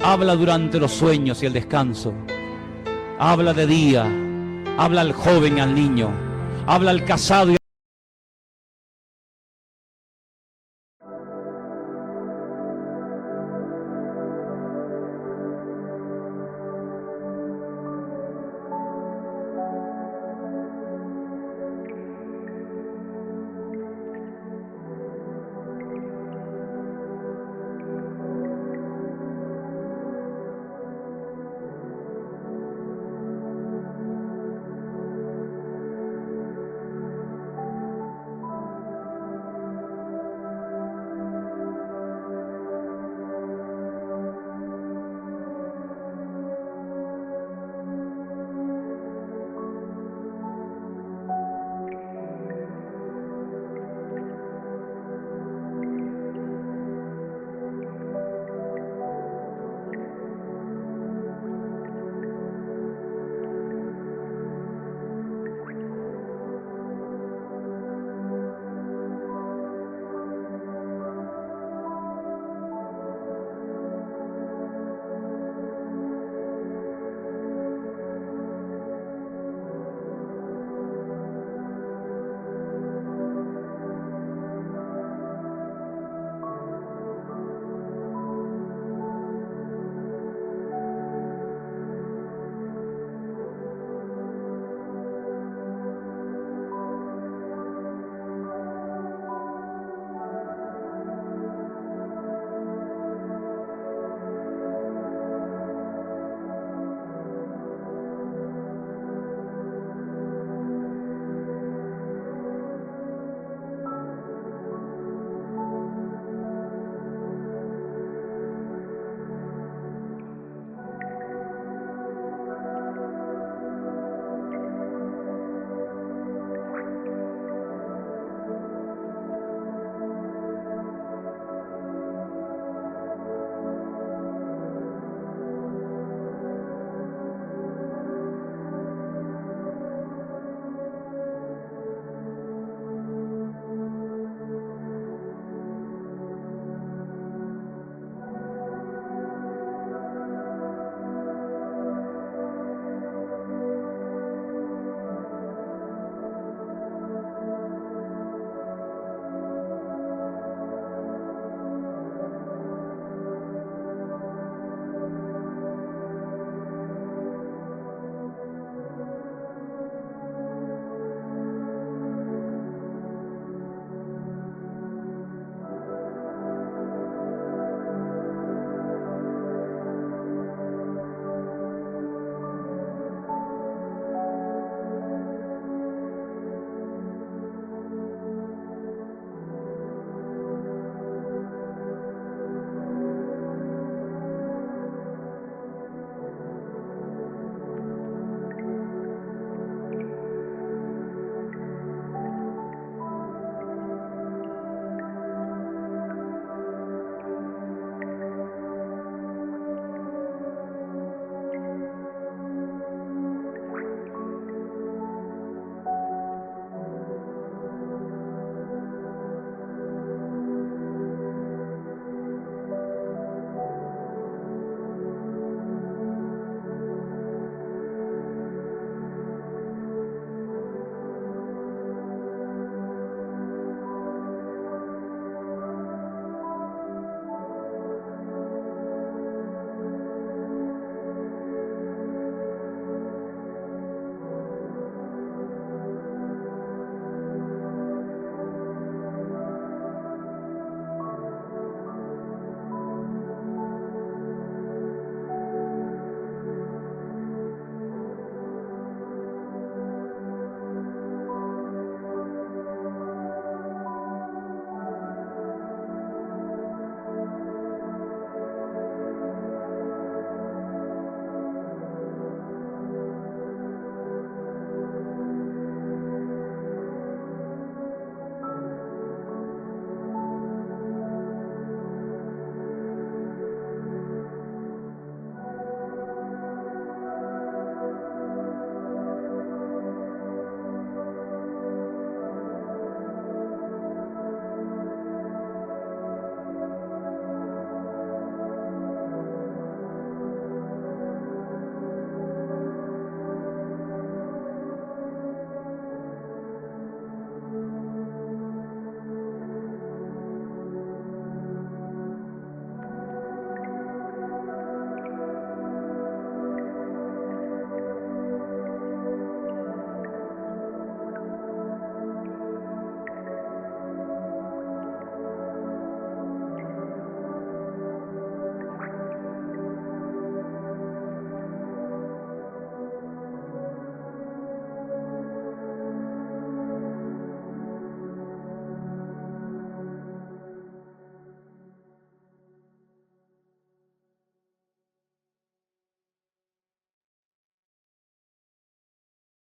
habla durante los sueños y el descanso, habla de día, habla al joven y al niño, habla al casado y